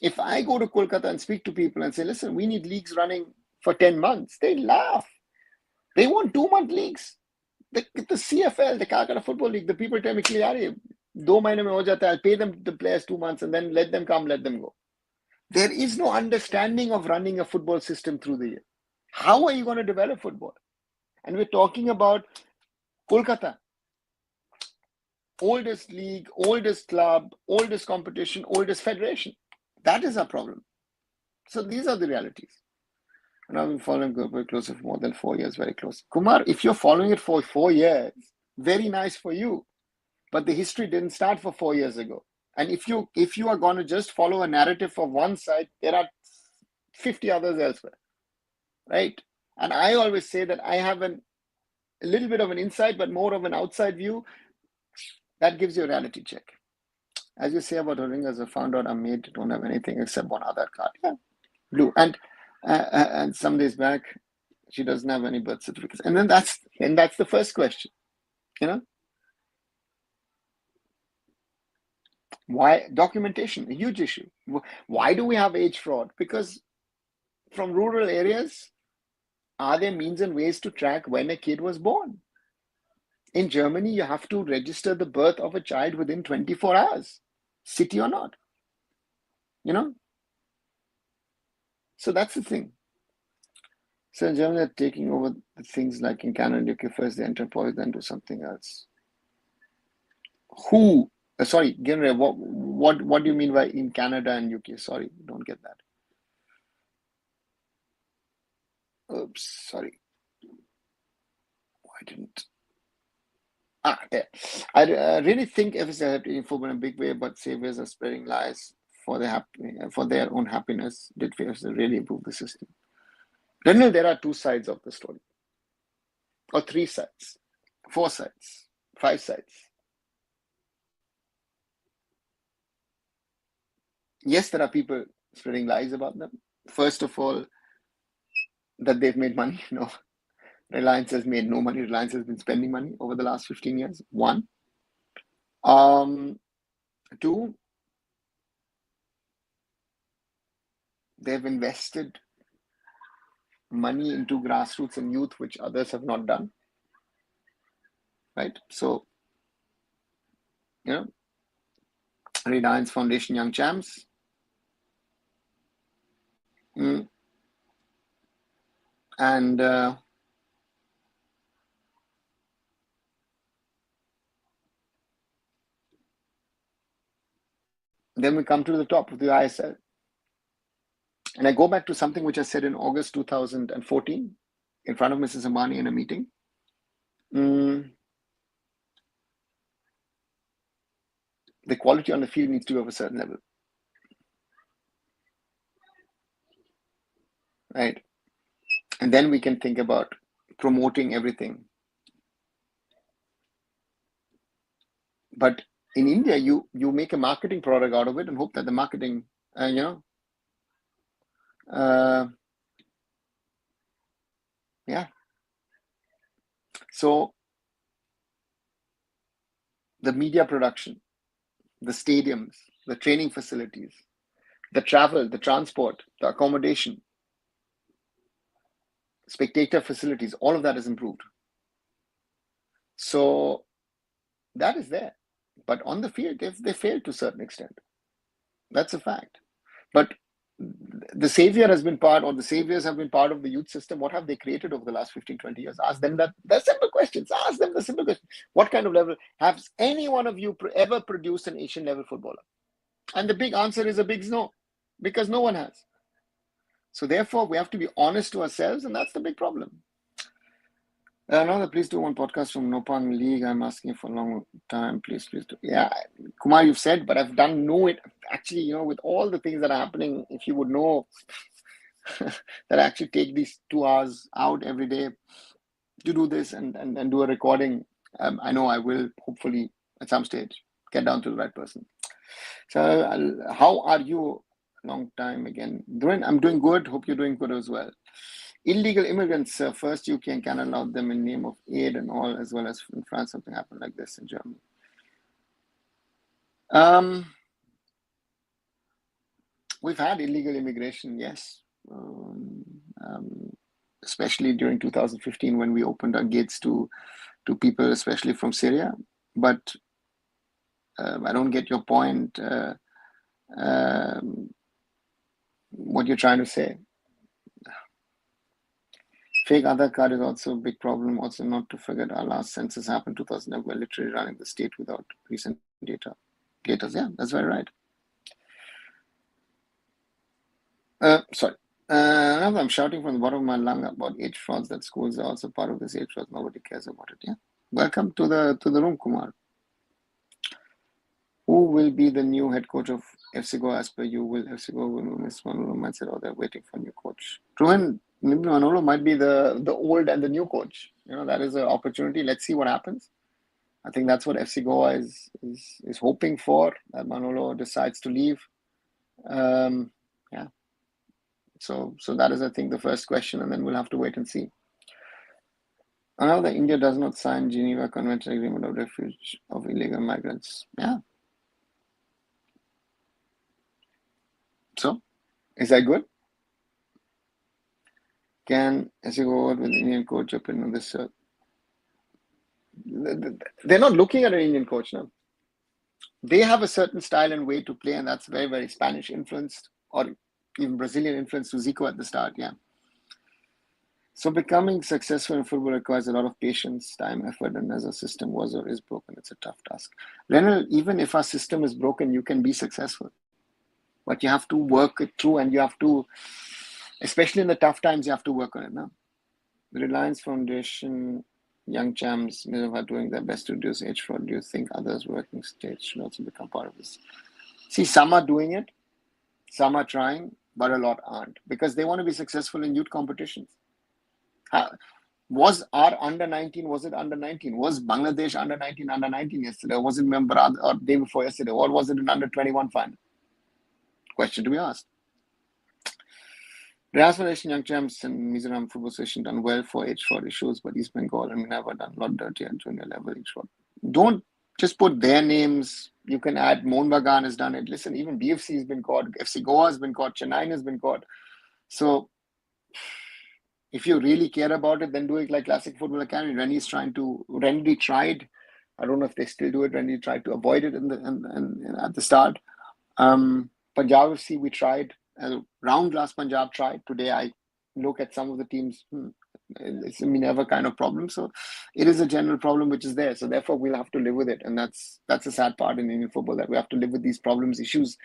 If I go to Kolkata and speak to people and say, listen, we need leagues running for 10 months, they laugh. They want 2-month leagues. The CFL, the Calcutta Football League, the people tell me clearly, 2 mahine mein ho jata hai, I'll pay them the players 2 months and then let them come, let them go. There is no understanding of running a football system through the year. How are you going to develop football? And we're talking about Kolkata. Oldest league, oldest club, oldest competition, oldest federation. That is our problem. So these are the realities. And I've been following very closely for more than 4 years, very close. Kumar, if you're following it for 4 years, very nice for you. But the history didn't start for 4 years ago. And if you are going to just follow a narrative for one side, there are 50 others elsewhere, right? And I always say that I have a little bit of an inside, but more of an outside view. That gives you a reality check. As you say about Rohingyas, I found out I'm made don't have anything except one Aadhaar card. Yeah, blue. And some days back, she doesn't have any birth certificates. And then that's the first question, Why documentation? A huge issue. Why do we have age fraud? Because from rural areas, are there means and ways to track when a kid was born? In Germany, you have to register the birth of a child within 24 hours, city or not. So that's the thing. So in Germany, they're taking over the things like in Canada and UK first, they enter policy, then do something else. Who? Sorry, Genre, what do you mean by in Canada and UK? Sorry, don't get that. Oops, sorry. Why didn't? There. I really think FSA have to inform in a big way, but saviors are spreading lies for their own happiness. Did FSA really improve the system? Daniel, there are two sides of the story, or three sides, four sides, five sides. Yes, there are people spreading lies about them. First of all, that they've made money. No, Reliance has made no money. Reliance has been spending money over the last 15 years. One. Two, they've invested money into grassroots and youth, which others have not done. Right? So, Reliance Foundation Young Champs. And then we come to the top of the ISL. And I go back to something which I said in August 2014 in front of Mrs. Ambani in a meeting. The quality on the field needs to be of a certain level. Right? And then we can think about promoting everything. But in India, you make a marketing product out of it and hope that the marketing, So the media production, the stadiums, the training facilities, the travel, the transport, the accommodation, spectator facilities, all of that is improved. So that is there. But on the field, they failed to a certain extent. That's a fact. But the saviors have been part of the youth system. What have they created over the last 15, 20 years? Ask them the simple questions. Ask them the simple question. What kind of level has any one of you ever produced an Asian level footballer? And the big answer is a big no, because no one has. So therefore, we have to be honest to ourselves, and that's the big problem. Please do one podcast from Nopang League. I'm asking for a long time. Please do. Yeah, Kumar, you've said, but I've done it. Actually, with all the things that are happening, if you would know that I actually take these 2 hours out every day to do this and do a recording, I know I will hopefully at some stage get down to the right person. So how are you? Long time again. I'm doing good. Hope you're doing good as well. Illegal immigrants, first UK and Canada allowed them in name of aid and all, as well as in France, something happened like this in Germany. We've had illegal immigration, yes, especially during 2015 when we opened our gates to people, especially from Syria. But I don't get your point. What you're trying to say. Fake Aadhaar card is also a big problem. Also, not to forget, our last census happened 2011. We're literally running the state without recent data. Yeah, that's very right. Sorry. I'm shouting from the bottom of my lung about age frauds, that schools are also part of this age fraud. Nobody cares about it. Yeah. Welcome to the room, Kumar. Who will be the new head coach of FC Goa as per you? Will FC Goa miss Manolo mindset, or they're waiting for a new coach? Truman, maybe Manolo might be the old and the new coach. That is an opportunity. Let's see what happens. I think that's what FC Goa is hoping for, that Manolo decides to leave. Yeah. So that is, I think, the first question, and then we'll have to wait and see. Now that India does not sign Geneva Convention Agreement of Refuge of Illegal Migrants. Yeah. So, is that good? Can FC go out with Indian coach up in this? They're not looking at an Indian coach now. They have a certain style and way to play, and that's very, very Spanish influenced, or even Brazilian influenced to Zico at the start. Yeah. So becoming successful in football requires a lot of patience, time, effort, and as a system was or is broken, it's a tough task. Renal, even if our system is broken, you can be successful. But you have to work it through, and you have to, especially in the tough times, you have to work on it now. The Reliance Foundation, young champs are doing their best to reduce age fraud. Do you think others working states should also become part of this? See, some are doing it, some are trying, but a lot aren't because they want to be successful in youth competitions. Was our under 19, was it under 19? Was Bangladesh under 19 yesterday? Or was it member or day before yesterday? Or was it an under 21 final? Question to be asked. Grassroots young champs and Mizoram football association done well for age fraud issues, but East Bengal and Minerva done a lot dirty at junior level age fraud. Don't just put their names. You can add Mohun Bagan has done it. Listen, even BFC has been caught, FC Goa has been caught, Chennai has been caught. So if you really care about it, then do it like Classic Football Academy. Rennie tried. I don't know if they still do it. Rennie tried to avoid it at the start. Punjab FC, we tried. Round glass Punjab tried. Today I look at some of the teams. It's a Minerva kind of problem. So it is a general problem which is there. So therefore we'll have to live with it. And that's a sad part in Indian football, that we have to live with these problems, issues,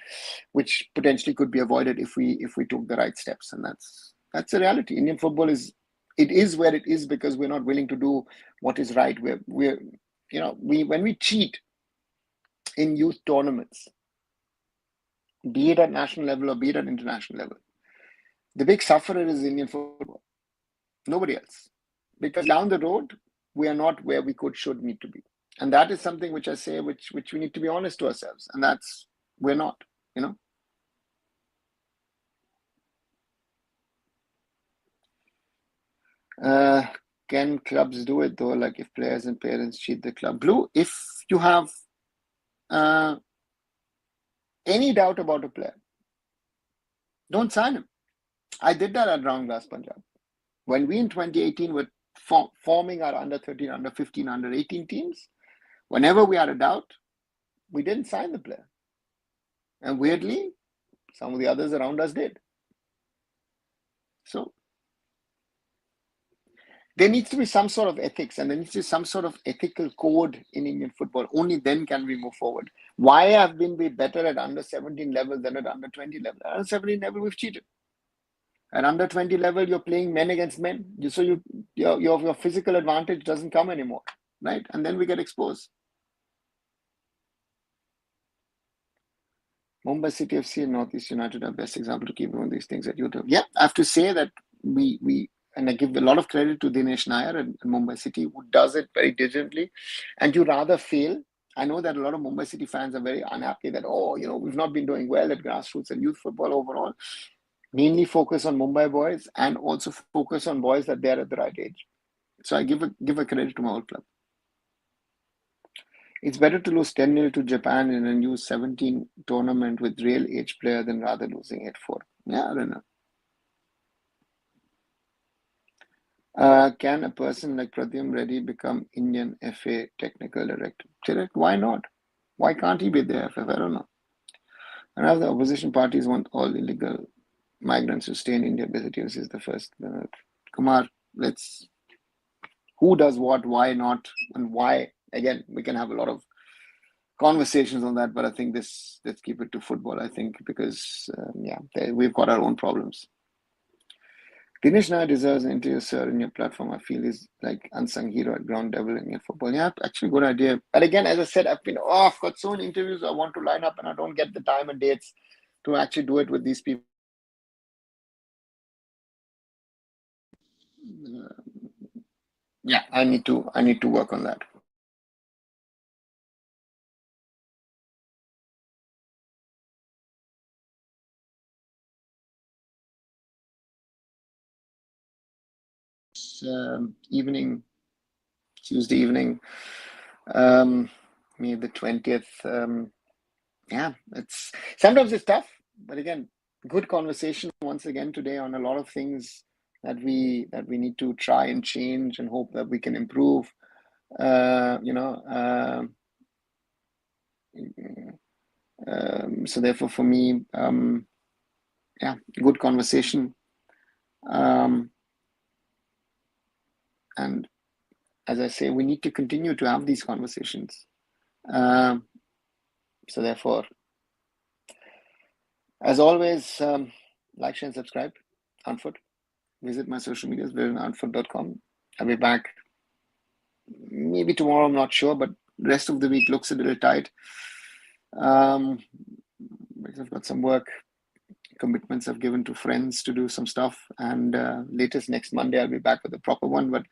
which potentially could be avoided if we took the right steps. And that's a reality. Indian football is where it is because we're not willing to do what is right. When we cheat in youth tournaments, be it at national level or be it at international level, the big sufferer is Indian football. Nobody else. Because down the road, we are not where we should need to be. And that is something which I say, which we need to be honest to ourselves. And we're not, Can clubs do it though? Like if players and parents cheat the club? Blue, if you have any doubt about a player, don't sign him. I did that at Round Glass Punjab. When we in 2018 were forming our under 13, under 15, under 18 teams, whenever we had a doubt, we didn't sign the player. And weirdly, some of the others around us did. So there needs to be some sort of ethics, and there needs to be some sort of ethical code in Indian football. Only then can we move forward. Why have we been better at under 17 level than at under 20 level? At under 17 level, we've cheated. At under 20 level, you're playing men against men. So your physical advantage doesn't come anymore, right? And then we get exposed. Mumbai City FC and Northeast United are best example to keep doing these things at YouTube. Yeah, I have to say that and I give a lot of credit to Dinesh Nair and Mumbai City, who does it very diligently. And you rather fail. I know that a lot of Mumbai City fans are very unhappy that, we've not been doing well at grassroots and youth football overall. Mainly focus on Mumbai boys and also focus on boys that they're at the right age. So I give a credit to my whole club. It's better to lose 10-0 to Japan in a new 17 tournament with real age player than rather losing 8-4. Yeah, I don't know. Can a person like Pradyum Reddy become Indian FA technical director? Why not? Why can't he be the FF? I don't know. And as the opposition parties want all illegal migrants to stay in India, basically, this is the first. Kumar, who does what, why not, and why? Again, we can have a lot of conversations on that, but I think let's keep it to football, I think, because, we've got our own problems. Dinesh Nair deserves an interview, sir, in your platform. I feel he's like unsung hero at ground level in your football. Yeah, actually, good idea. But again, as I said, I've got so many interviews I want to line up, and I don't get the time and dates to actually do it with these people. I need to work on that. Tuesday evening, May the 20th. Sometimes it's tough, but again, good conversation once again today on a lot of things that we need to try and change and hope that we can improve. So therefore, for me, good conversation. And as I say, we need to continue to have these conversations. So therefore, as always, like, share, and subscribe. Arunfoot. Visit my social medias, arunfoot.com. I'll be back maybe tomorrow, I'm not sure, but the rest of the week looks a little tight. Because I've got some work commitments I've given to friends to do some stuff, and latest next Monday I'll be back with a proper one. But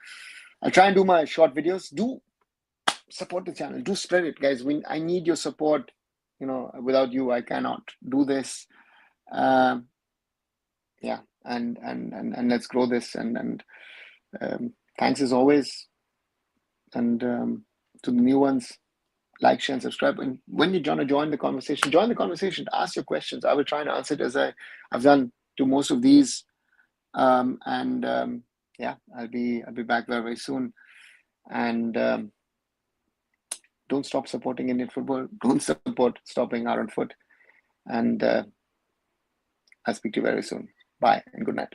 I'll try and do my short videos. Do support the channel. Do spread it, guys. I need your support. Without you, I cannot do this. Yeah, and let's grow this. And thanks as always. And to the new ones, like, share, and subscribe. And when you join the conversation, ask your questions. I will try and answer it as I've done to most of these. Yeah, I'll be back very, very soon. And don't stop supporting Indian football. Don't support stopping Arunfoot. And I'll speak to you very soon. Bye and good night.